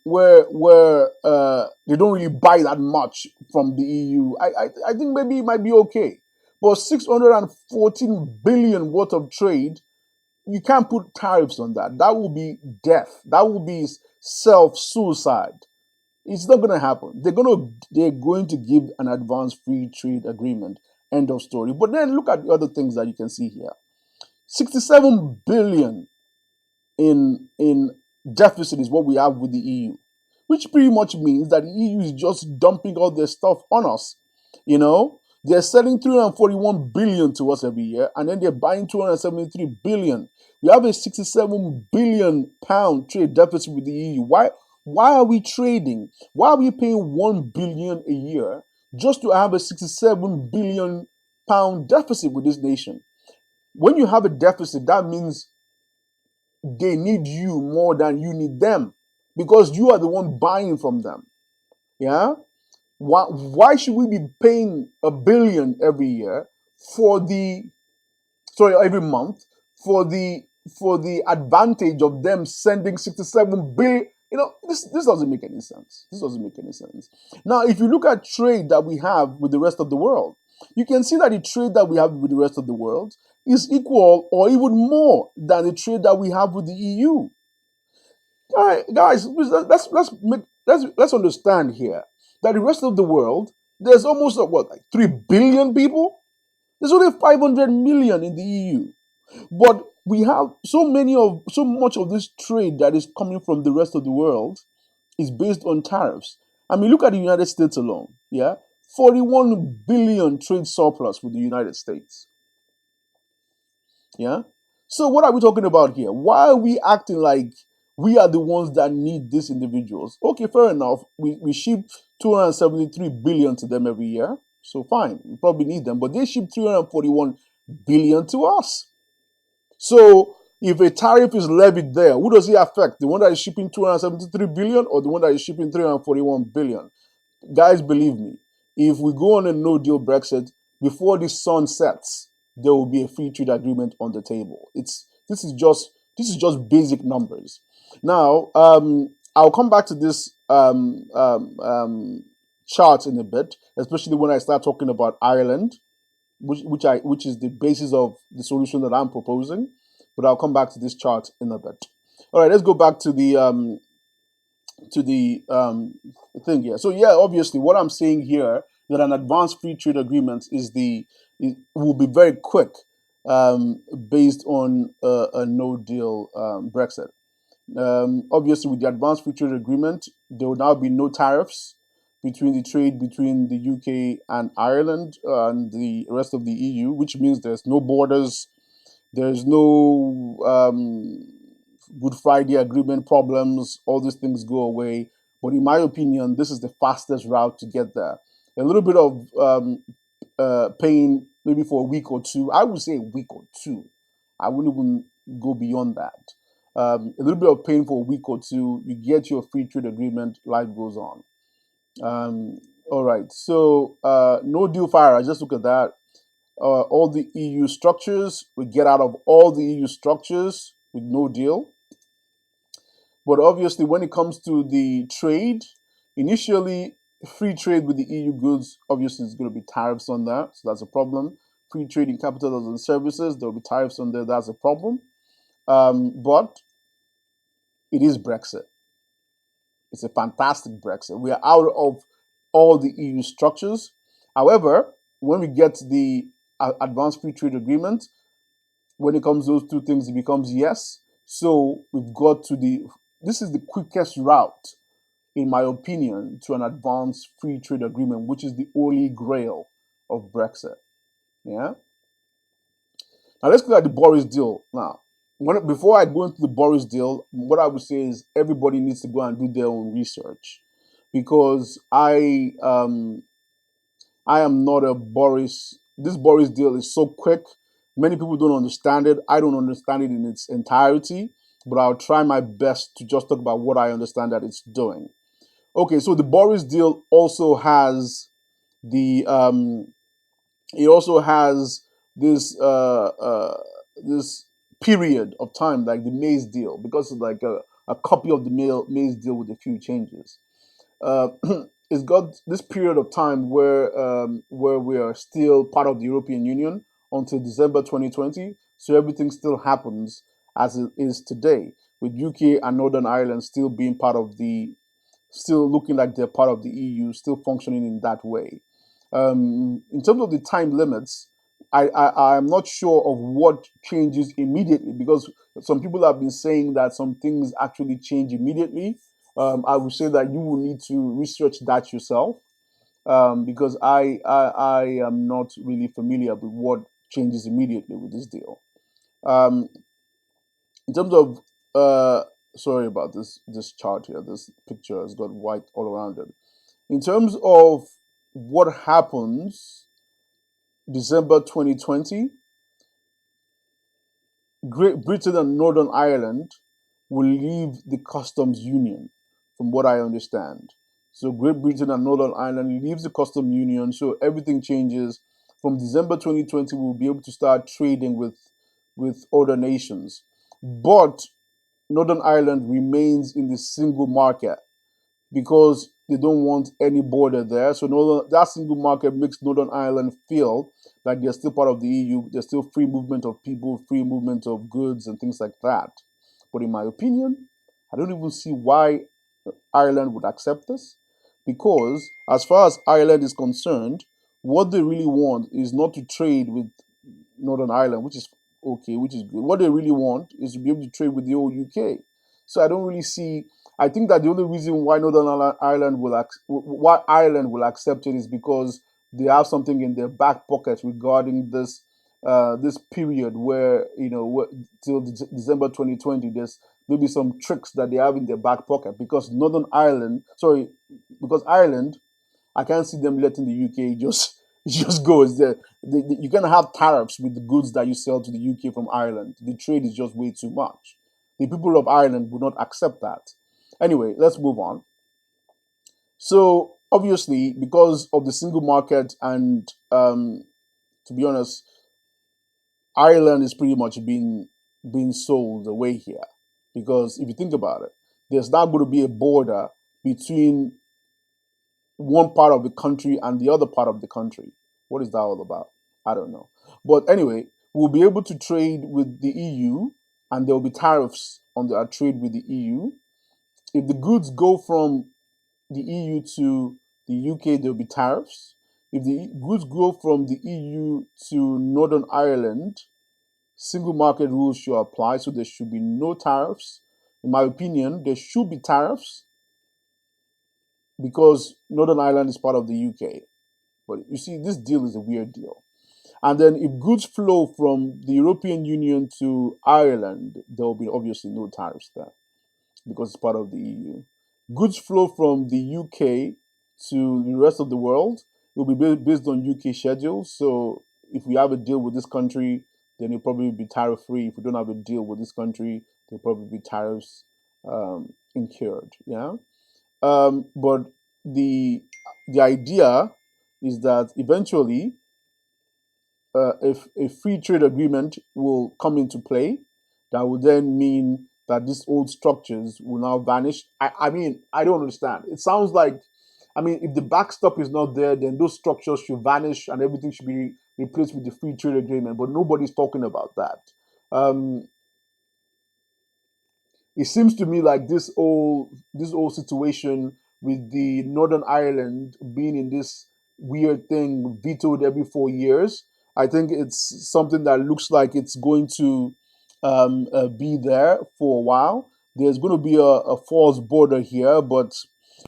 really buy that much from the EU, I think maybe it might be okay. But 614 billion worth of trade, you can't put tariffs on that. That will be death. That will be self-suicide. It's not going to happen. They're going to give an advanced free trade agreement. End of story. But then look at the other things that you can see here. 67 billion in deficit is what we have with the EU, which pretty much means that the EU is just dumping all their stuff on us. You know, they're selling 341 billion to us every year, and then they're buying 273 billion. We have a 67 billion pound trade deficit with the EU. Why are we trading? Why are we paying 1 billion a year just to have a 67 billion pound deficit with this nation? When you have a deficit, that means they need you more than you need them, because you are the one buying from them. Yeah? Why should we be paying 1 billion every year for the every month for the advantage of them sending 67 billion? This doesn't make any sense. This doesn't make any sense. Now, if you look at trade that we have with the rest of the world, you can see that the trade that we have with the rest of the world is equal or even more than the trade that we have with the EU. All right, guys, let's understand here that the rest of the world, there's almost like 3 billion people. There's only 500 million in the EU, but we have so much of this trade that is coming from the rest of the world is based on tariffs. I mean, look at the United States alone. Yeah, 41 billion trade surplus with the United States. Yeah. So what are we talking about here? Why are we acting like we are the ones that need these individuals? Okay, fair enough. We ship 273 billion to them every year. So fine, we probably need them, but they ship 341 billion to us. So if a tariff is levied there, who does it affect? The one that is shipping 273 billion or the one that is shipping 341 billion? Guys, believe me, if we go on a no-deal Brexit, before the sun sets, there will be a free trade agreement on the table. This is just basic numbers. Now, I'll come back to this chart in a bit, especially when I start talking about Ireland, which is the basis of the solution that I'm proposing. But I'll come back to this chart in a bit. All right, let's go back to the thing here. So yeah, obviously, what I'm saying here that an advanced free trade agreement will be very quick, based on a no deal Brexit. Obviously, with the advanced free trade agreement, there will now be no tariffs between the trade between the UK and Ireland and the rest of the EU, which means there's no borders, there's no Good Friday Agreement problems, all these things go away. But in my opinion, this is the fastest route to get there. A little bit of pain, maybe for a week or two. I would say a week or two. I wouldn't even go beyond that. A little bit of pain for a week or two. You get your free trade agreement. Life goes on. All right. So no deal fire. I just look at that. All the EU structures. We get out of all the EU structures with no deal. But obviously, when it comes to the trade, initially, free trade with the EU goods, obviously, there's going to be tariffs on that. So that's a problem. Free trade in capital and services, there will be tariffs on there. That's a problem. But it is Brexit. It's a fantastic Brexit. We are out of all the EU structures. However, when we get to the advanced free trade agreement, when it comes to those two things, it becomes yes. So we've got to this is the quickest route, in my opinion, to an advanced free trade agreement, which is the holy grail of Brexit. Yeah. Now let's look at the Boris deal. Now, before I go into the Boris deal, what I would say is everybody needs to go and do their own research, because I am not a Boris. This Boris deal is so quick. Many people don't understand it. I don't understand it in its entirety, but I'll try my best to just talk about what I understand that it's doing. Okay, so the Boris deal also has the it also has this period of time like the Mays deal, because it's like a copy of the Mays deal with a few changes. It's got this period of time where we are still part of the European Union until December 2020. So everything still happens as it is today, with UK and Northern Ireland still being still looking like they're part of the EU, still functioning in that way. In terms of the time limits, I'm not sure of what changes immediately, because some people have been saying that some things actually change immediately. I would say that you will need to research that yourself, because I am not really familiar with what changes immediately with this deal. Um, in terms of sorry about this chart here. This picture has got white all around it. In terms of what happens December 2020, Great Britain and Northern Ireland will leave the customs union, from what I understand. So Great Britain and Northern Ireland leaves the customs union, so everything changes. From December 2020, we'll be able to start trading with other nations. But Northern Ireland remains in the single market because they don't want any border there. So that single market makes Northern Ireland feel like they're still part of the EU. There's still free movement of people, free movement of goods, and things like that. But in my opinion, I don't even see why Ireland would accept this, because as far as Ireland is concerned, what they really want is not to trade with Northern Ireland, which is okay, which is good. What they really want is to be able to trade with the old UK. So I don't really see. I think that the only reason why why Ireland will accept it is because they have something in their back pocket regarding this period where till December 2020. There's maybe some tricks that they have in their back pocket, because because Ireland, I can't see them letting the UK just just go. You can have tariffs with the goods that you sell to the UK from Ireland. The trade is just way too much. The people of Ireland would not accept that. Anyway, let's move on. So obviously, because of the single market, and to be honest, Ireland is pretty much being sold away here. Because if you think about it, there's now going to be a border between one part of the country and the other part of the country. What is that all about? I don't know. But anyway, we'll be able to trade with the EU, and there will be tariffs on our trade with the EU. If the goods go from the EU to the UK, there will be tariffs. If the goods go from the EU to Northern Ireland, single market rules should apply, so there should be no tariffs. In my opinion, there should be tariffs because Northern Ireland is part of the UK. But you see, this deal is a weird deal. And then if goods flow from the European Union to Ireland, there will be obviously no tariffs there because it's part of the EU. Goods flow from the UK to the rest of the world, it will be based on UK schedules. So if we have a deal with this country, then it'll probably be tariff free. If we don't have a deal with this country, there'll probably be tariffs incurred. Yeah. But the the idea is that eventually, if a free trade agreement will come into play, that would then mean that these old structures will now vanish. I mean, I don't understand. It sounds like, I mean, if the backstop is not there, then those structures should vanish and everything should be replaced with the free trade agreement. But nobody's talking about that. Um, it seems to me like this whole situation with the Northern Ireland being in this weird thing vetoed every 4 years. I think it's something that looks like it's going to be there for a while. There's going to be a false border here, but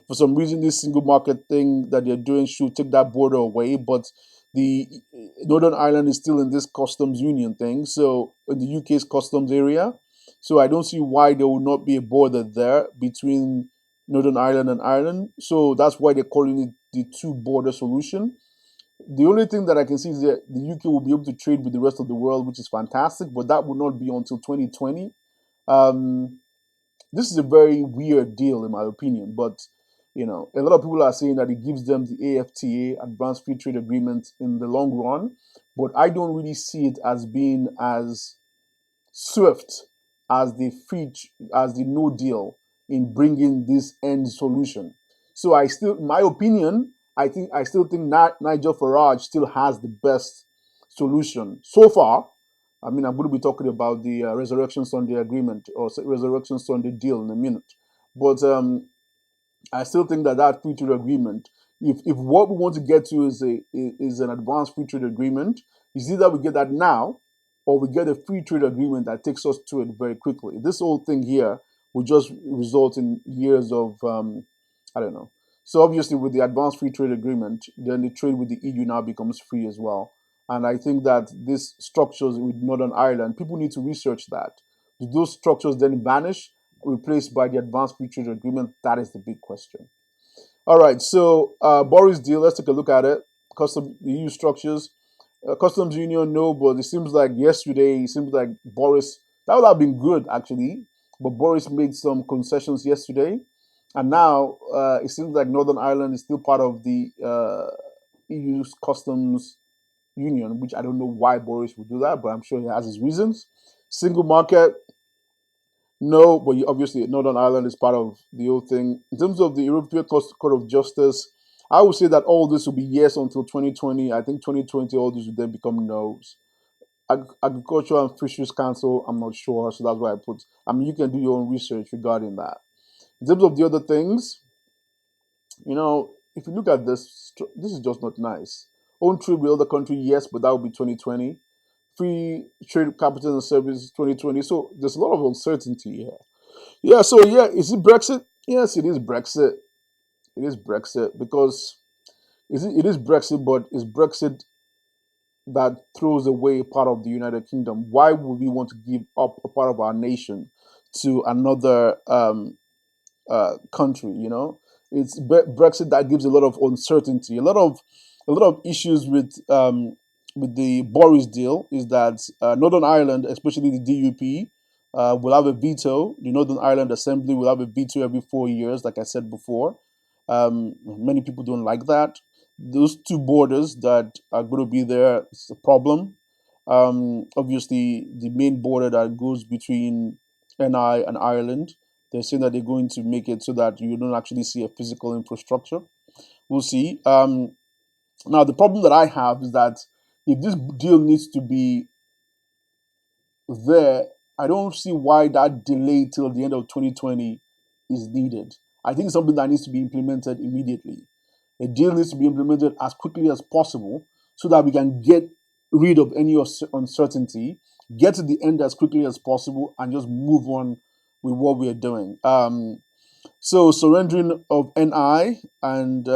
for some reason, this single market thing that they're doing should take that border away. But the Northern Ireland is still in this customs union thing, so in the UK's customs area. So I don't see why there will not be a border there between Northern Ireland and Ireland. So that's why they're calling it the two border solution. The only thing that I can see is that the UK will be able to trade with the rest of the world, which is fantastic, but that will not be until 2020. Um, this is a very weird deal, in my opinion, but a lot of people are saying that it gives them the AFTA, Advanced Free Trade Agreement, in the long run, but I don't really see it as being as swift as the no deal in bringing this end solution. So in my opinion, I still think Nigel Farage still has the best solution so far. I mean, I'm going to be talking about the Resurrection Sunday agreement or Resurrection Sunday deal in a minute, but I still think that free trade agreement, if what we want to get to is an advanced free trade agreement, It's either we get that now or we get a free trade agreement that takes us to it very quickly. This whole thing here will just result in years of, I don't know. So obviously, with the advanced free trade agreement, then the trade with the EU now becomes free as well. And I think that these structures with Northern Ireland, people need to research that. Do those structures then vanish, replaced by the advanced free trade agreement? That is the big question. All right, so Boris Deal, let's take a look at it. The EU structures. Customs Union, no, but it seems like yesterday, it seems like Boris, that would have been good actually, but Boris made some concessions yesterday. And now it seems like Northern Ireland is still part of the EU's customs union, which I don't know why Boris would do that, but I'm sure he has his reasons. Single market, no, but obviously Northern Ireland is part of the whole thing. In terms of the European Court of Justice, I would say that all this will be yes until 2020. I think 2020, all this will then become no's. Agriculture and Fisheries Council, I'm not sure, so that's why I put. I mean, you can do your own research regarding that. In terms of the other things, if you look at this, this is just not nice. Own trade with other country, yes, but that will be 2020. Free trade capital and services, 2020. So there's a lot of uncertainty here. Yeah, so yeah, is it Brexit? Yes, it is Brexit. It is Brexit because it is Brexit, but it's Brexit that throws away part of the United Kingdom. Why would we want to give up a part of our nation to another country? It's Brexit that gives a lot of uncertainty, a lot of issues with the Boris deal is that Northern Ireland, especially the DUP, will have a veto. The Northern Ireland Assembly will have a veto every 4 years, like I said before. Many people don't like that. Those two borders that are going to be there is a problem. Obviously, the main border that goes between NI and Ireland, they're saying that they're going to make it so that you don't actually see a physical infrastructure. We'll see. Now, the problem that I have is that if this deal needs to be there, I don't see why that delay till the end of 2020 is needed. I think it's something that needs to be implemented immediately. A deal needs to be implemented as quickly as possible so that we can get rid of any uncertainty, get to the end as quickly as possible, and just move on with what we are doing. So surrendering of NI and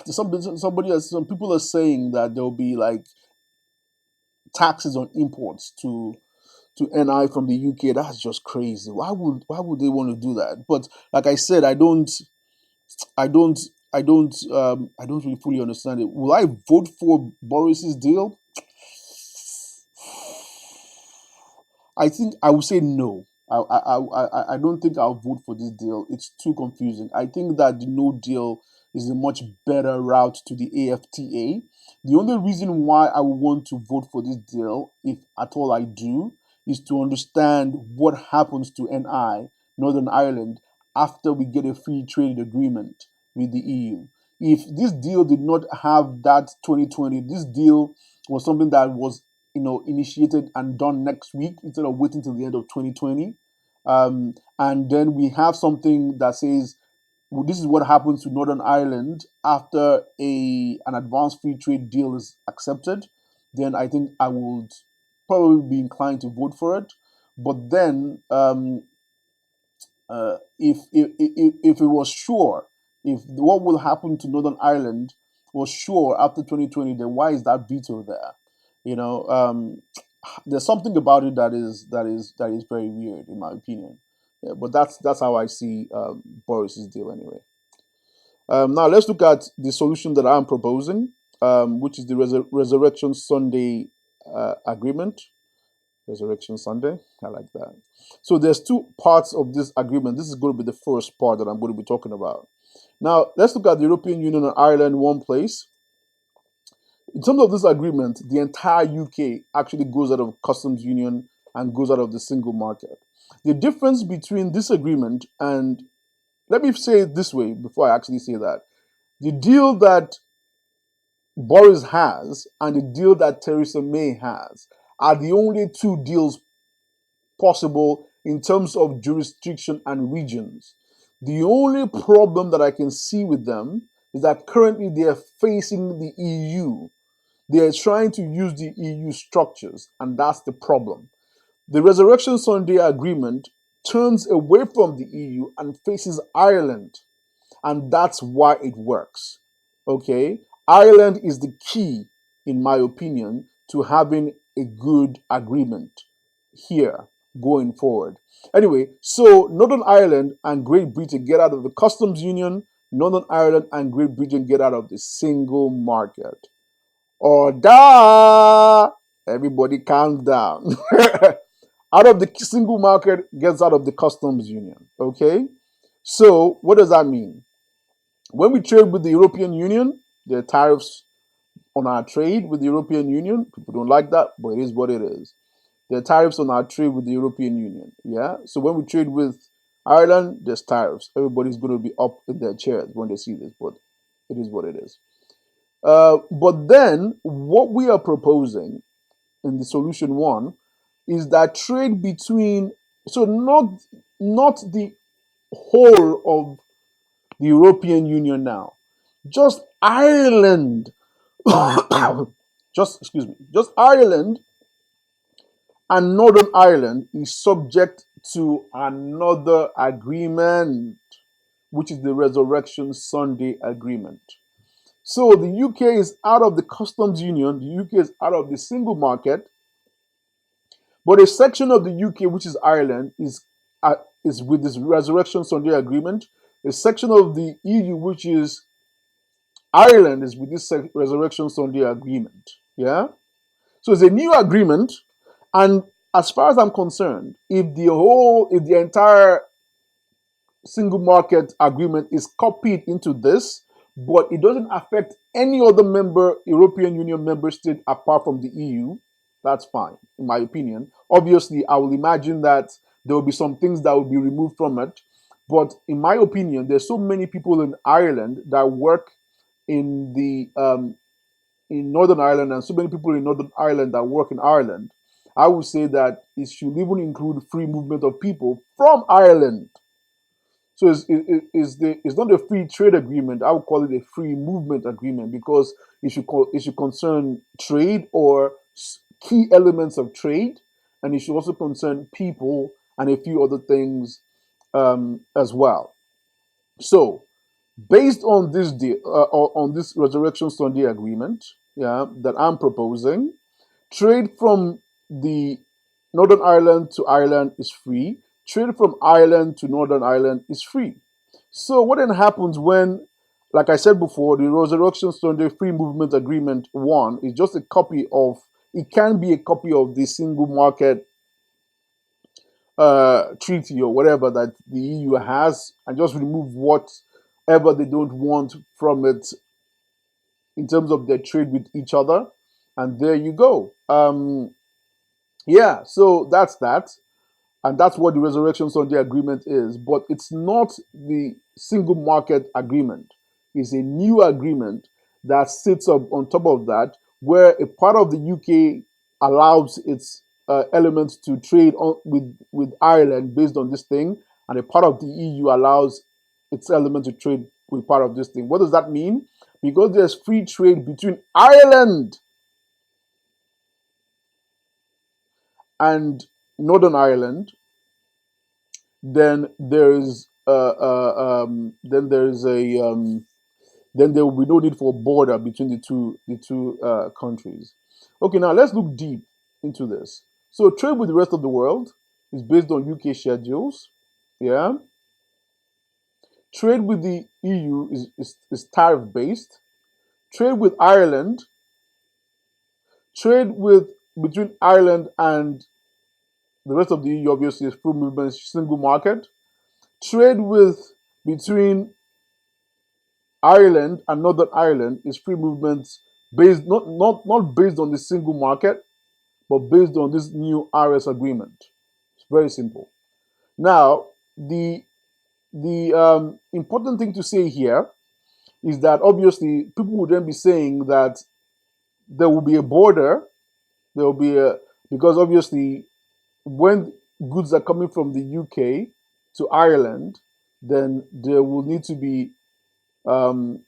some people are saying that there'll be like taxes on imports to NI from the UK. That's just crazy. Why would they want to do that? But like I said, I don't I don't really fully understand it. Will I vote for Boris's deal? I think I would say no. I don't think I'll vote for this deal. It's too confusing. I think that the no deal is a much better route to the AFTA. The only reason why I would want to vote for this deal, if at all I do, is to understand what happens to NI, Northern Ireland, after we get a free trade agreement with the EU. If this deal did not have that 2020, this deal was something that was initiated and done next week instead of waiting till the end of 2020. And then we have something that says, well, this is what happens to Northern Ireland after an advanced free trade deal is accepted. Then I think I would probably be inclined to vote for it. But then, if it was sure, if what will happen to Northern Ireland was sure after 2020, then why is that veto there? You know, there's something about it that is very weird in my opinion. Yeah, but that's how I see Boris's deal anyway. Now let's look at the solution that I'm proposing, which is the Resurrection Sunday agreement. Resurrection Sunday, I like that. So there's two parts of this agreement. This is going to be the first part that I'm going to be talking about. Now let's look at the European Union and Ireland in one place. In terms of this agreement, the entire UK actually goes out of customs union and goes out of the single market. The difference between this agreement and, let me say it this way before I actually say that, the deal that Boris has and the deal that Theresa May has are the only two deals possible in terms of jurisdiction and regions. The only problem that I can see with them is that currently they are facing the EU. They're trying to use the EU structures, and that's the problem. The Resurrection Sunday Agreement turns away from the EU and faces Ireland, and that's why it works. Okay? Ireland is the key, in my opinion, to having a good agreement here going forward. Anyway, so Northern Ireland and Great Britain get out of the customs union, Northern Ireland and Great Britain get out of the single market. Order! Everybody calm down. Out of the single market gets out of the customs union. Okay? So, what does that mean? When we trade with the European Union, there are tariffs on our trade with the European Union. People don't like that, but it is what it is. There are tariffs on our trade with the European Union. Yeah. So when we trade with Ireland, there's tariffs. Everybody's going to be up in their chairs when they see this, but it is what it is. But then what we are proposing in the solution one is that trade between, so not the whole of the European Union now, just Ireland, just Ireland and Northern Ireland is subject to another agreement, which is the Resurrection Sunday Agreement. So the UK is out of the customs union, the UK is out of the single market, but a section of the UK, which is Ireland, is with this Resurrection Sunday Agreement. A section of the EU, which is Ireland, is with this Resurrection Sunday Agreement. Yeah? So it's a new agreement, and as far as I'm concerned, if the entire single market agreement is copied into this, but it doesn't affect any other European Union member state apart from the EU, that's fine, in my opinion. Obviously, I will imagine that there will be some things that will be removed from it, but in my opinion, there's so many people in Ireland that work in in Northern Ireland, and so many people in Northern Ireland that work in Ireland. I would say that it should even include free movement of people from Ireland. So it's not a free trade agreement. I would call it a free movement agreement because it should concern trade or key elements of trade, and it should also concern people and a few other things as well. So, based on this deal, on this Resurrection Sunday agreement, yeah, that I'm proposing, trade from the Northern Ireland to Ireland is free. Trade from Ireland to Northern Ireland is free. So what then happens when, like I said before, the Resurrection Sunday Free Movement Agreement 1 is just a copy of, it can be a copy of the single market treaty or whatever that the EU has, and just remove whatever they don't want from it in terms of their trade with each other. And there you go. Yeah, so that's that. And that's what the Resurrection Sunday Agreement is. But it's not the single market agreement. It's a new agreement that sits up on top of that, where a part of the UK allows its elements to trade with Ireland based on this thing, and a part of the EU allows its element to trade with part of this thing. What does that mean? Because there's free trade between Ireland and Northern Ireland, then there's then there's a then there will be no need for a border between the two countries. Okay, now let's look deep into this. So trade with the rest of the world is based on UK schedules. Yeah. Trade with the EU is tariff based. Trade with Ireland, trade with between Ireland and the rest of the EU obviously is free movement, single market. Trade with between Ireland and Northern Ireland is free movement based not based on the single market, but based on this new RS agreement. It's very simple. Now, the important thing to say here is that obviously people would then be saying that there will be a border. There will be a, because obviously when goods are coming from the UK to Ireland, then there will need to be um,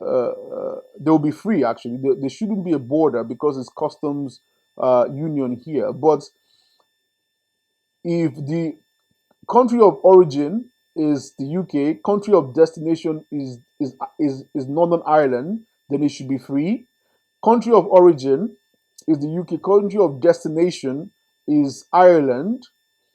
they'll be free. Actually, there shouldn't be a border because it's customs union here. But if the country of origin is the UK, country of destination is Northern Ireland, then it should be free. Country of origin is the UK, country of destination is Ireland,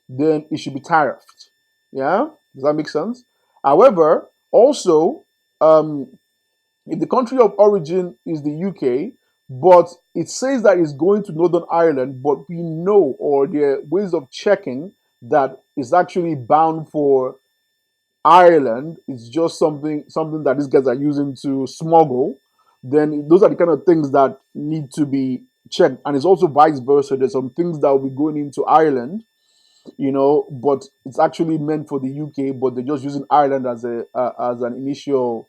then it should be tariffed. Yeah, does that make sense? However, also, if the country of origin is the UK, but it says that it's going to Northern Ireland, but we know, or there are ways of checking that it's actually bound for Ireland, it's just something that these guys are using to smuggle, then those are the kind of things that need to be checked. And it's also vice versa. There's some things that will be going into Ireland, but it's actually meant for the UK, but they're just using Ireland as a as an initial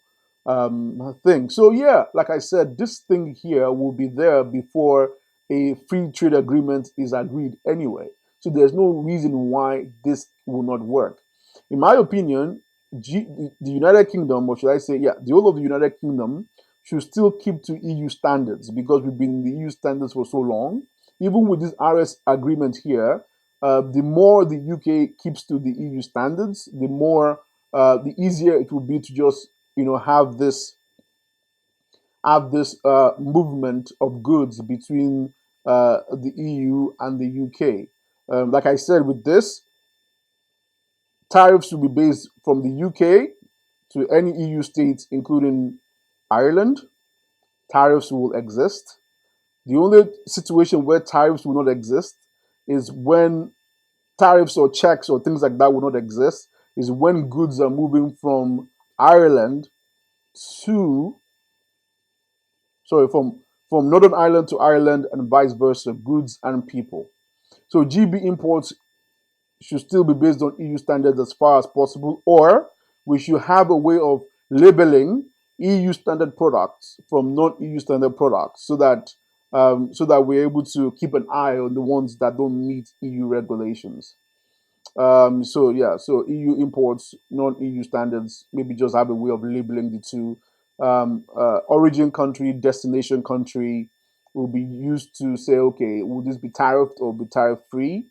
thing. So yeah, like I said, this thing here will be there before a free trade agreement is agreed anyway. So there's no reason why this will not work. In my opinion, the United Kingdom, or should I say, yeah, the whole of the United Kingdom should still keep to EU standards because we've been in the EU standards for so long. Even with this RS agreement here, the more the UK keeps to the EU standards, the easier it will be to just have this movement of goods between the EU and the UK. Like I said, with this, tariffs will be based from the UK to any EU states, including Ireland. Tariffs will exist. The only situation where tariffs will not exist is when tariffs or checks or things like that will not exist is when goods are moving from Ireland to from Northern Ireland to Ireland and vice versa, goods and people. So GB imports should still be based on EU standards as far as possible, or we should have a way of labeling EU standard products from non-EU standard products so that we're able to keep an eye on the ones that don't meet EU regulations. So EU imports, non-EU standards, maybe just have a way of labeling the two. Origin country, destination country will be used to say, okay, will this be tariffed or be tariff free?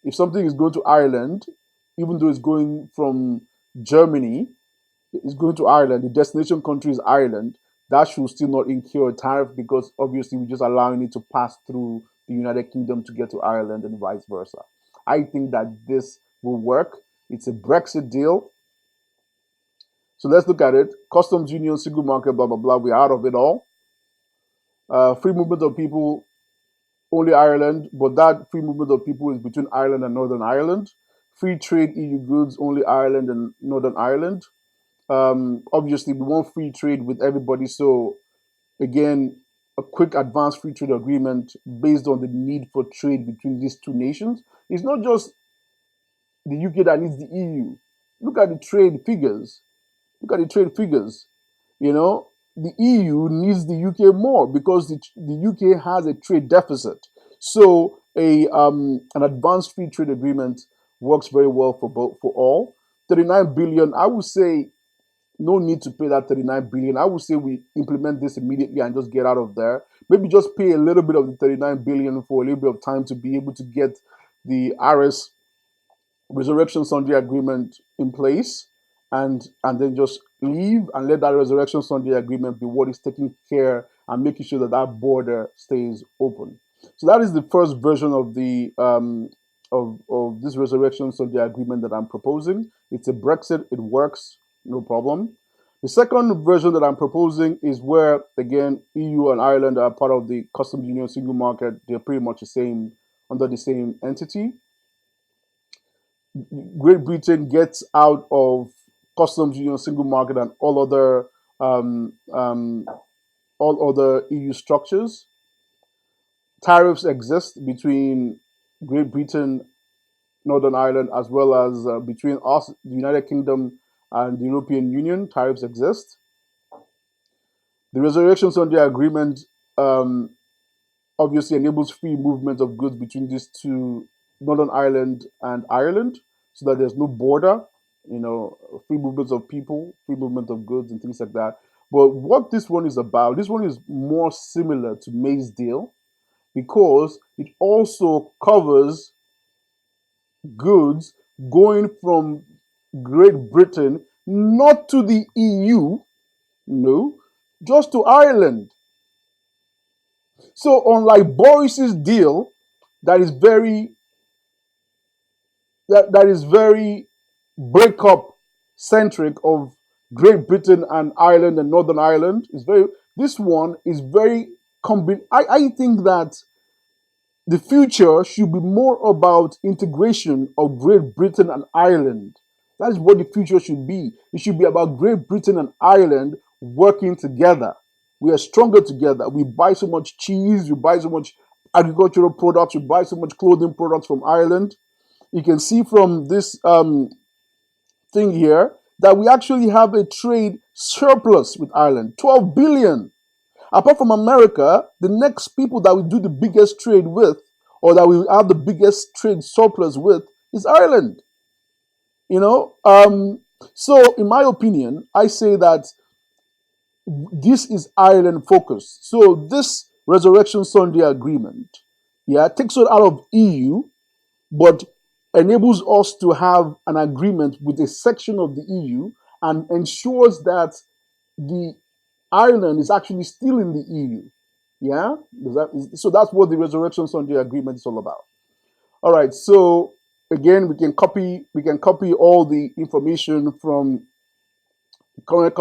If something is going to Ireland, even though it's going from Germany, it's going to Ireland, the destination country is Ireland, that should still not incur a tariff because obviously we're just allowing it to pass through the United Kingdom to get to Ireland and vice versa. I think that this will work. It's a Brexit deal. So let's look at it. Customs union, single market, blah, blah, blah. We're out of it all. Free movement of people, only Ireland, but that free movement of people is between Ireland and Northern Ireland. Free trade EU goods, only Ireland and Northern Ireland. Obviously, we want free trade with everybody. So, again, a quick advanced free trade agreement based on the need for trade between these two nations. It's not just the UK that needs the EU. Look at the trade figures. Look at the trade figures. You know, the EU needs the UK more because the UK has a trade deficit. So an advanced free trade agreement works very well for all. 39 billion, I would say no need to pay that 39 billion. I would say we implement this immediately and just get out of there. Maybe just pay a little bit of the 39 billion for a little bit of time to be able to get the RS resurrection Sunday agreement in place and then just leave and let that resurrection Sunday agreement be what is taking care and making sure that that border stays open. So that is the first version of the of this resurrection Sunday agreement that I'm proposing. It's a Brexit. It works, no problem. The second version that I'm proposing is where again EU and Ireland are part of the customs union single market. They're pretty much the same under the same entity. Great Britain gets out of customs union single market and um, um, all other EU structures. Tariffs exist between Great Britain, Northern Ireland, as well as between us, the United Kingdom, and the European Union. Tariffs exist. The Resurrection Sunday Agreement um, obviously enables free movement of goods between these two, Northern Ireland and Ireland, so that there's no border, free movements of people, free movement of goods, and things like that. But what this one is about, this one is more similar to May's deal because it also covers goods going from Great Britain not to the EU, no, just to Ireland. So unlike Boris's deal, that is very that is very breakup centric of Great Britain and Ireland and Northern Ireland. Is very this one is very I think that the future should be more about integration of Great Britain and Ireland. That is what the future should be. It should be about Great Britain and Ireland working together. We are stronger together. We buy so much cheese, we buy so much agricultural products, we buy so much clothing products from Ireland. You can see from this thing here that we actually have a trade surplus with Ireland, 12 billion. Apart from America, the next people that we do the biggest trade with, or that we have the biggest trade surplus with, is Ireland. You know, so in my opinion, I say that this is Ireland focused. So this Resurrection Sunday agreement, yeah, takes us out of EU, but enables us to have an agreement with a section of the EU and ensures that the Ireland is actually still in the EU. Yeah, so that's what the Resurrection Sunday Agreement is all about. All right, so again, we can copy all the information from current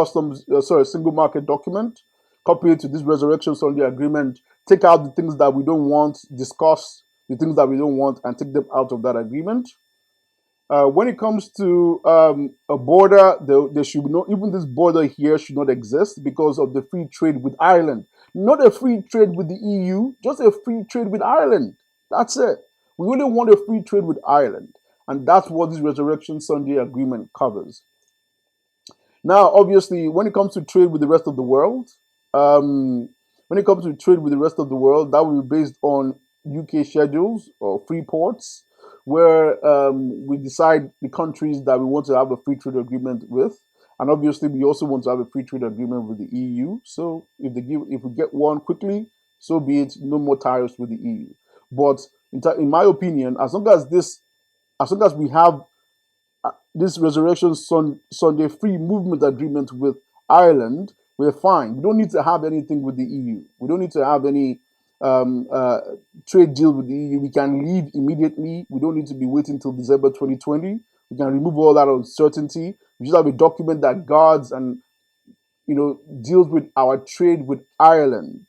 single market document, copy it to this Resurrection Sunday Agreement, take out the things that we don't want, discuss the things that we don't want, and take them out of that agreement. When it comes to a border, there should be no, even this border here should not exist because of the free trade with Ireland. Not a free trade with the EU, just a free trade with Ireland. That's it. We only want a free trade with Ireland. And that's what this Resurrection Sunday Agreement covers. Now, obviously, when it comes to trade with the rest of the world, when it comes to trade with the rest of the world, that will be based on UK schedules or free ports, where we decide the countries that we want to have a free trade agreement with, and obviously we also want to have a free trade agreement with the EU. So if we get one quickly, so be it. No more tariffs with the EU. But in my opinion, as long as we have this Resurrection Sunday free movement agreement with Ireland, we're fine. We don't need to have anything with the EU. We don't need to have any trade deal with the EU. We can leave immediately. We don't need to be waiting until December 2020. We can remove all that uncertainty. We just have a document that guards and deals with our trade with Ireland.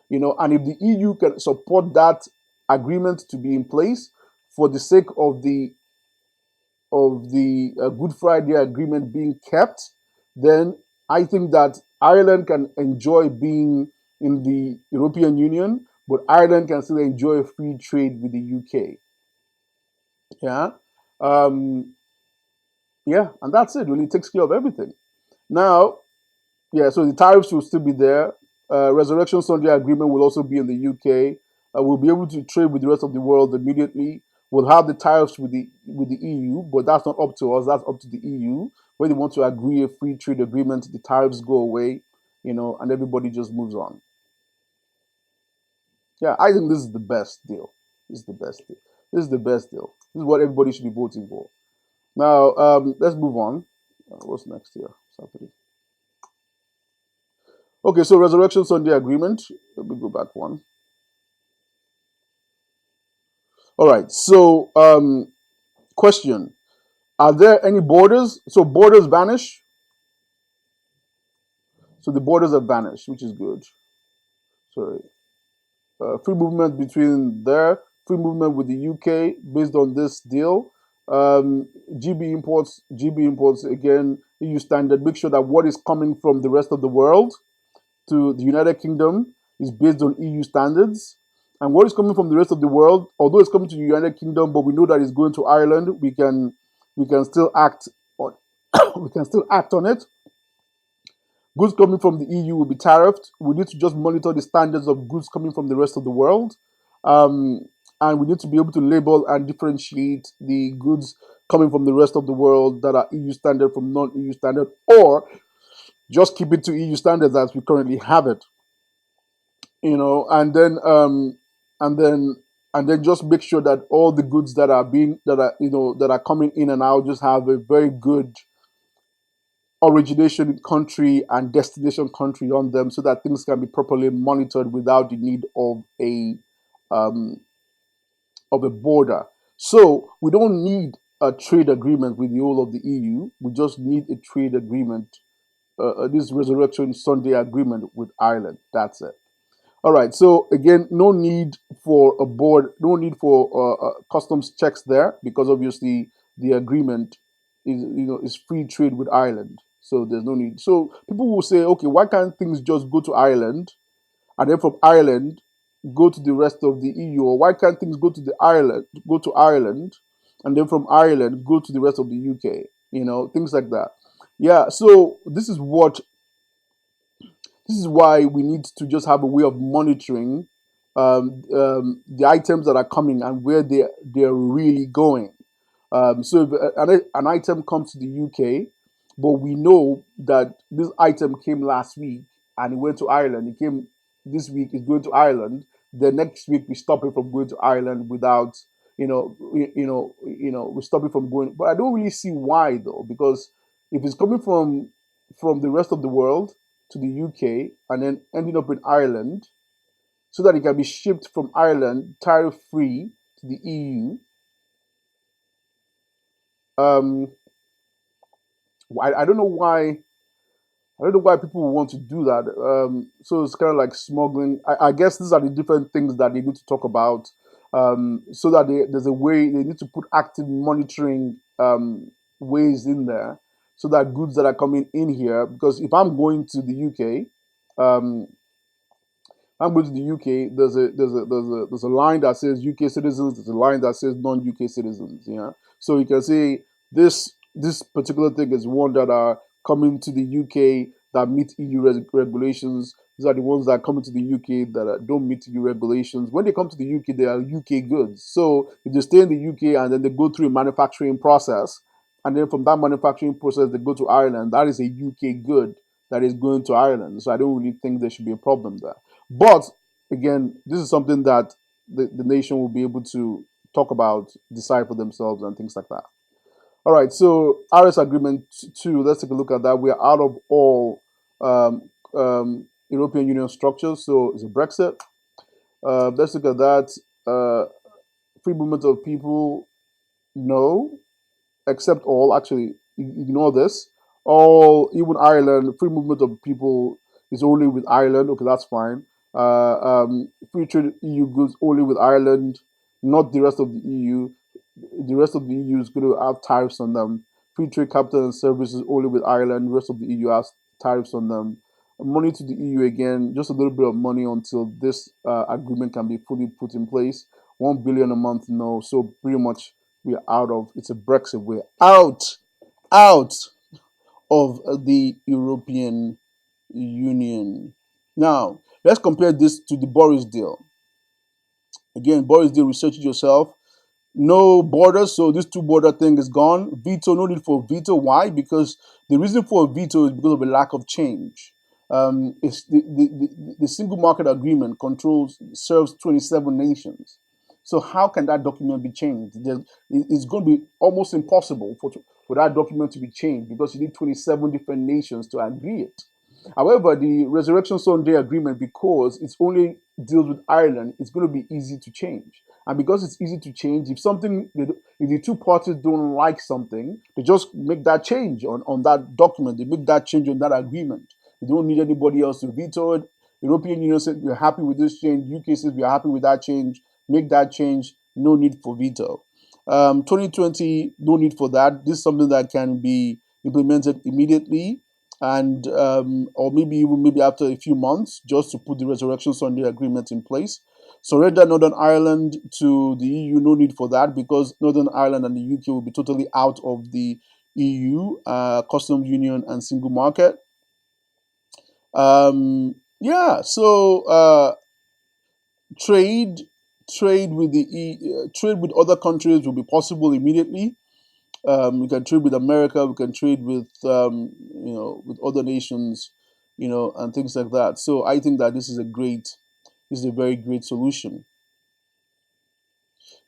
And if the EU can support that agreement to be in place for the sake of the Good Friday Agreement being kept, then I think that Ireland can enjoy being in the European Union, but Ireland can still enjoy free trade with the UK. Yeah. Yeah, and that's it. Really takes care of everything. Now, yeah, so the tariffs will still be there. Resurrection Sunday Agreement will also be in the UK. We'll be able to trade with the rest of the world immediately. We'll have the tariffs with the EU, but that's not up to us. That's up to the EU. When they want to agree a free trade agreement, the tariffs go away, and everybody just moves on. Yeah, I think this is the best deal. This is the best deal. This is the best deal. This is what everybody should be voting for. Now, let's move on. What's next here? Saturday. Okay, so Resurrection Sunday Agreement. Let me go back one. All right, so question. Are there any borders? So borders vanish. So the borders have vanished, which is good. Sorry. Free movement between there, free movement with the UK based on this deal. GB imports again, EU standard. Make sure that what is coming from the rest of the world to the United Kingdom is based on EU standards. And what is coming from the rest of the world, although it's coming to the United Kingdom, but we know that it's going to Ireland, we can still act on we can still act on it. Goods coming from the EU will be tariffed. We need to just monitor the standards of goods coming from the rest of the world. And we need to be able to label and differentiate the goods coming from the rest of the world that are EU standard from non-EU standard, or Just keep it to EU standards as we currently have it, and then and then just make sure that all the goods that are being that are that are coming in and out just have a very good origination country and destination country on them, so that things can be properly monitored without the need um, of a border. So we don't need a trade agreement with the whole of the EU. We just need a trade agreement, this Resurrection Sunday agreement with Ireland. That's it. All right. So again, no need for a board, no need for customs checks there, because obviously the agreement is free trade with Ireland. So there's no need. So people will say, okay, why can't things just go to Ireland, and then from Ireland go to the rest of the EU? Or why can't things go to Ireland, and then from Ireland go to the rest of the UK? Things like that. Yeah. So this is why we need to just have a way of monitoring the items that are coming and where they're really going. So if an item comes to the UK, but we know that this item came last week and it went to Ireland, it came this week, it's going to Ireland. The next week we stop it from going to Ireland without, we stop it from going. But I don't really see why though, because if it's coming from the rest of the world to the UK and then ending up in Ireland, so that it can be shipped from Ireland tariff free to the EU. Um, I don't know why. I don't know why people want to do that. So it's kind of like smuggling. I guess these are the different things that they need to talk about, so that there's a way they need to put active monitoring ways in there, so that goods that are coming in here. Because if I'm going to the UK, um, I'm going to the UK. There's a line that says UK citizens. There's a line that says non-UK citizens. Yeah, so you can say this particular thing is one that are coming to the UK that meet EU regulations. These are the ones that are coming to the UK that don't meet EU regulations. When they come to the UK, they are UK goods. So if they stay in the UK and then they go through a manufacturing process, and then from that manufacturing process they go to Ireland, that is a UK good that is going to Ireland. So I don't really think there should be a problem there. But again, this is something that the nation will be able to talk about, decide for themselves, and things like that. All right, so RS Agreement 2, let's take a look at that. We are out of all European Union structures, so it's a Brexit. Let's look at that. Free movement of people, no, except all. Actually, ignore this. All, even Ireland, free movement of people is only with Ireland. Okay, that's fine. Free trade EU goods only with Ireland, not the rest of the EU. The rest of the EU is going to have tariffs on them. Free trade capital and services only with Ireland. The rest of the EU has tariffs on them. Money to the EU again, just a little bit of money until this agreement can be fully put in place. 1 billion a month, no. So pretty much we're out of. It's a Brexit. We're out of the European Union. Now let's compare this to the Boris deal. Again, Boris deal. Research it yourself. No borders, so this two border thing is gone. Veto, no need for veto. Why? Because the reason for a veto is because of a lack of change. It's the single market agreement serves 27 nations. So how can that document be changed? It's going to be almost impossible for that document to be changed, because you need 27 different nations to agree it. However, the Resurrection Sunday agreement, because it's only deals with Ireland, it's going to be easy to change. And because it's easy to change, if the two parties don't like something, they just make that change on that document. They make that change on that agreement. They don't need anybody else to veto it. European Union says we're happy with this change. UK says we're happy with that change. Make that change. No need for veto. 2020, no need for that. This is something that can be implemented immediately, and or maybe after a few months, just to put the Resurrection Sunday agreement in place. Surrender Northern Ireland to the EU, no need for that, because Northern Ireland and the UK will be totally out of the EU, customs union and single market. Yeah, so trade trade with other countries will be possible immediately. We can trade with America. We can trade with with other nations, and things like that. So I think that this is a very great solution.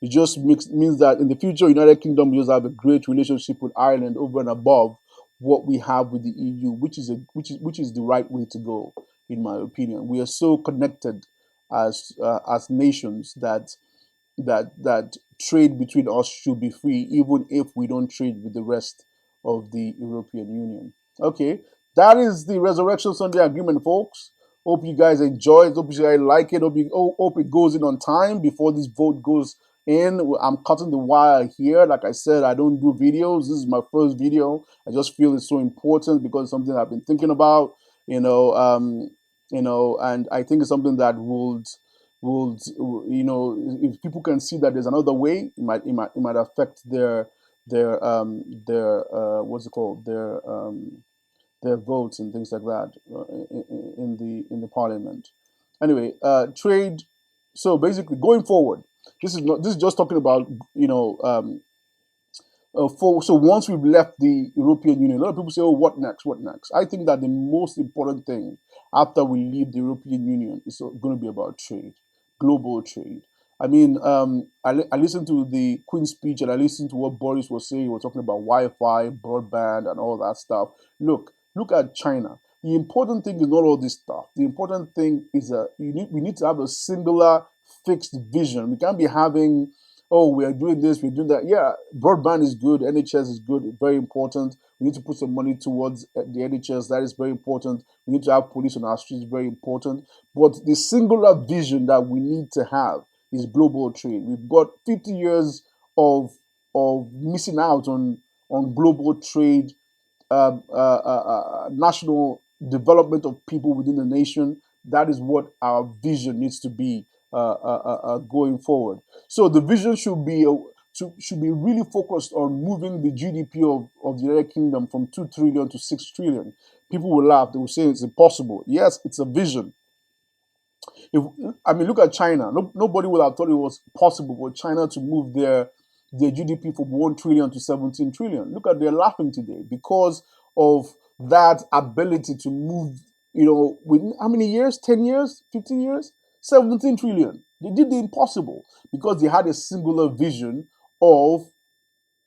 It just means that in the future, United Kingdom will just have a great relationship with Ireland over and above what we have with the EU, which is the right way to go, in my opinion. We are so connected as nations that trade between us should be free, even if we don't trade with the rest of the European Union. Okay, that is the Resurrection Sunday Agreement, folks. Hope you guys enjoy it. Hope you guys like it. Hope it goes in on time before this vote goes in. I'm cutting the wire here. Like I said, I don't do videos. This is my first video. I just feel it's so important because it's something I've been thinking about. And I think it's something that would if people can see that there's another way, it might affect their what's it called, their votes and things like that, in the parliament. Anyway, trade. So basically, going forward, this is just talking about so once we've left the European Union, a lot of people say, "Oh, what next? What next?" I think that the most important thing after we leave the European Union is going to be about trade, global trade. I mean, I listened to the Queen's speech and I listened to what Boris was saying. He was talking about Wi-Fi, broadband, and all that stuff. Look at China. The important thing is not all this stuff. The important thing is that we need to have a singular, fixed vision. We can't be having, oh, we are doing this, we're doing that. Yeah, broadband is good, NHS is good, very important. We need to put some money towards the NHS, that is very important. We need to have police on our streets, very important. But the singular vision that we need to have is global trade. We've got 50 years of missing out on global trade, national development of people within the nation. That is what our vision needs to be going forward. So the vision should be really focused on moving the GDP of the United Kingdom from 2 trillion to 6 trillion. People will laugh. They will say it's impossible. Yes, it's a vision. If, I mean, look at China. Nobody would have thought it was possible for China to move their GDP from 1 trillion to 17 trillion. Look at, they're laughing today because of that ability to move, within how many years? 10 years? 15 years? 17 trillion. They did the impossible because they had a singular vision of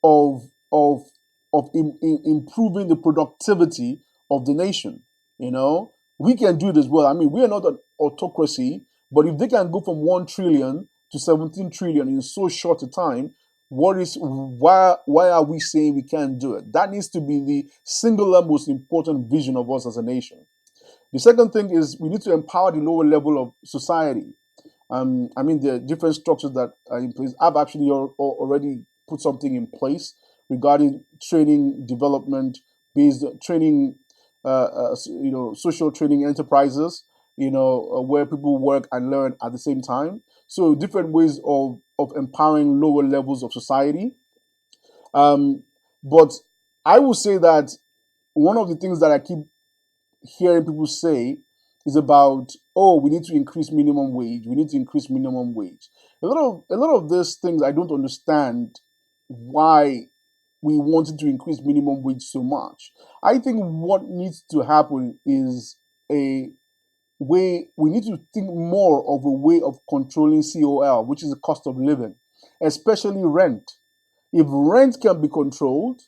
of of improving the productivity of the nation. We can do it as well. I mean, we are not an autocracy, but if they can go from 1 trillion to 17 trillion in so short a time, why are we saying we can't do it? That needs to be the singular most important vision of us as a nation. The second thing is we need to empower the lower level of society. I mean, the different structures that are in place. I've actually already put something in place regarding training development, based training, social training enterprises, where people work and learn at the same time. So different ways of empowering lower levels of society. But I will say that one of the things that I keep hearing people say is about, oh, we need to increase minimum wage. We need to increase minimum wage. A lot of these things I don't understand why we wanted to increase minimum wage so much. I think what needs to happen is a we need to think more of a way of controlling COL, which is the cost of living, especially rent. If rent can be controlled,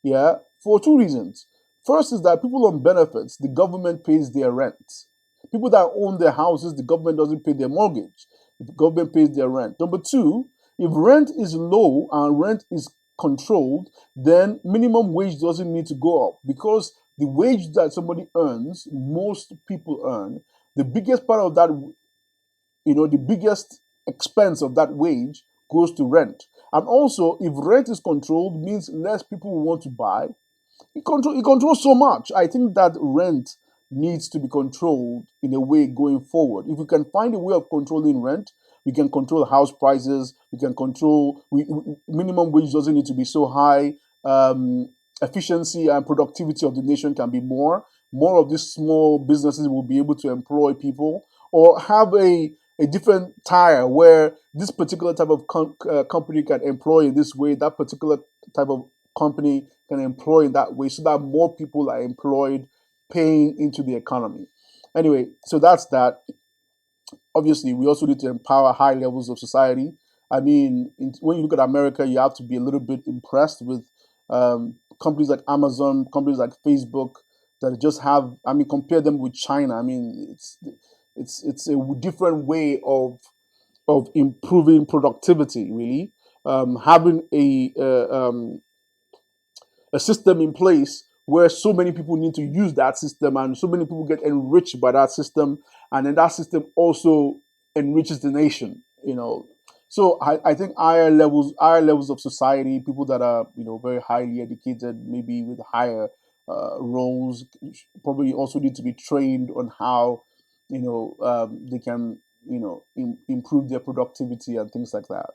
yeah, for two reasons. First is that people on benefits, the government pays their rent. People that own their houses, the government doesn't pay their mortgage. The government pays their rent. Number two, if rent is low and rent is controlled, then minimum wage doesn't need to go up because the wage that somebody earns, most people earn, the biggest part of that, the biggest expense of that wage goes to rent. And also, if rent is controlled, means less people will want to buy. It controls so much. I think that rent needs to be controlled in a way going forward. If we can find a way of controlling rent, we can control house prices. We can control minimum wage doesn't need to be so high. Efficiency and productivity of the nation can be more. More of these small businesses will be able to employ people or have a different tire where this particular type of company can employ in this way, that particular type of company can employ in that way so that more people are employed, paying into the economy. Anyway, so that's that. Obviously, we also need to empower high levels of society. I mean, when you look at America, you have to be a little bit impressed with companies like Amazon, companies like Facebook that just have. I mean, compare them with China. I mean, it's a different way of improving productivity. Really, having a system in place where so many people need to use that system and so many people get enriched by that system, and then that system also enriches the nation, so I think higher levels of society, people that are very highly educated, maybe with higher roles, probably also need to be trained on how they can improve their productivity and things like that.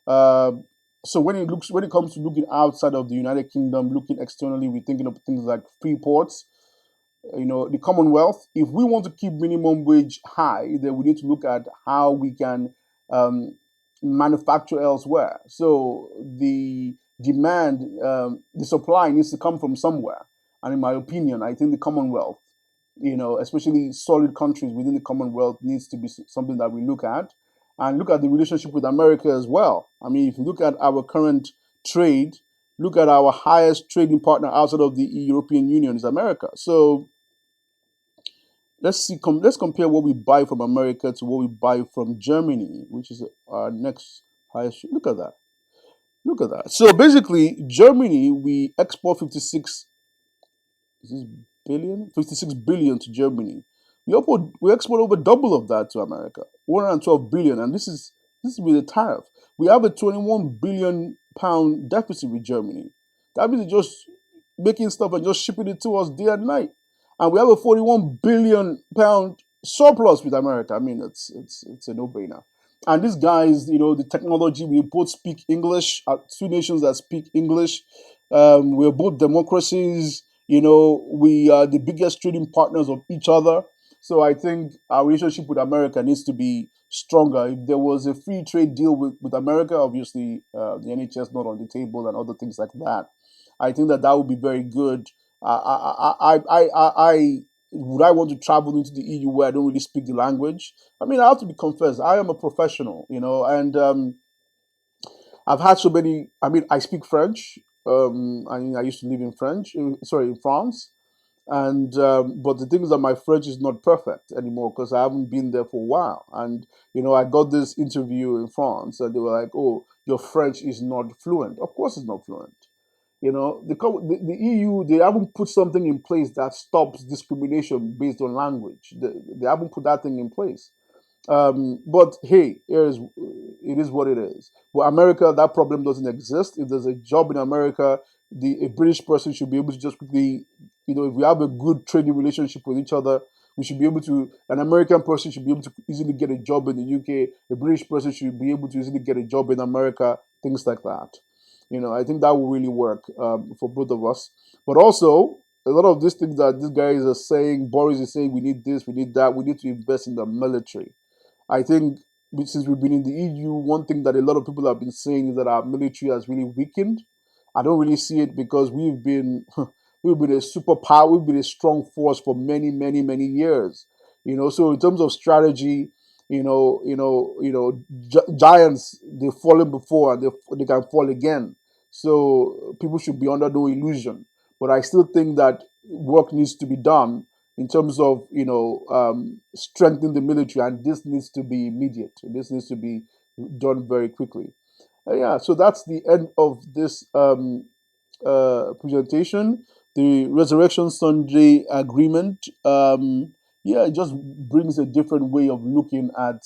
um, so when it comes to looking outside of the United Kingdom, looking externally, we're thinking of things like free ports, the Commonwealth. If we want to keep minimum wage high, then we need to look at how we can um, manufacture elsewhere. So the supply needs to come from somewhere. And in my opinion, I think the Commonwealth, especially solid countries within the Commonwealth, needs to be something that we look at, and look at the relationship with America as well. I mean, if you look at our current trade, look at our highest trading partner outside of the European Union is America. So let's compare what we buy from America to what we buy from Germany, which is our next highest. Look at that. Look at that. So basically, Germany, we export 56 is this billion? 56 billion to Germany. We export over double of that to America, 112 billion, and this is with a tariff. We have a 21 billion pound deficit with Germany. That means it's just making stuff and just shipping it to us day and night. And we have a 41 billion pound surplus with America. I mean, it's a no-brainer. And these guys, the technology, we both speak English, two nations that speak English. We're both democracies. We are the biggest trading partners of each other. So I think our relationship with America needs to be stronger. If there was a free trade deal with America, obviously the NHS not on the table and other things like that. I think that would be very good. I would I want to travel into the EU where I don't really speak the language? I mean, I have to be confessed. I am a professional, and I've had so many. I mean, I speak French. I mean, I used to live in in France, and but the thing is that my French is not perfect anymore because I haven't been there for a while. And I got this interview in France, and they were like, "Oh, your French is not fluent." Of course, it's not fluent. The EU, they haven't put something in place that stops discrimination based on language. They haven't put that thing in place. But hey, it is what it is. But America, that problem doesn't exist. If there's a job in America, a British person should be able to just quickly, if we have a good trading relationship with each other, we should be able to. An American person should be able to easily get a job in the UK. A British person should be able to easily get a job in America. Things like that. I think that will really work for both of us. But also, a lot of these things that these guys are saying, Boris is saying, we need this, we need that, we need to invest in the military. I think since we've been in the EU, one thing that a lot of people have been saying is that our military has really weakened. I don't really see it because we've been we've been a superpower, we've been a strong force for many, many, many years. So in terms of strategy, giants they've fallen before and they can fall again. So people should be under no illusion. But I still think that work needs to be done in terms of strengthening the military, and this needs to be immediate. This needs to be done very quickly. Yeah, so that's the end of this presentation. The Resurrection Sunday Agreement. Yeah, it just brings a different way of looking at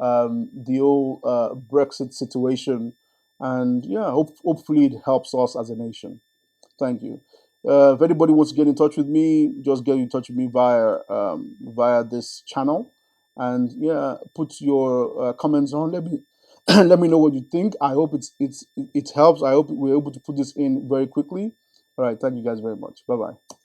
the whole Brexit situation, and yeah, hopefully it helps us as a nation. Thank you. If anybody wants to get in touch with me, just get in touch with me via this channel, and yeah, put your comments on. Let me let me know what you think. I hope it helps. I hope we're able to put this in very quickly. All right, thank you guys very much. Bye bye.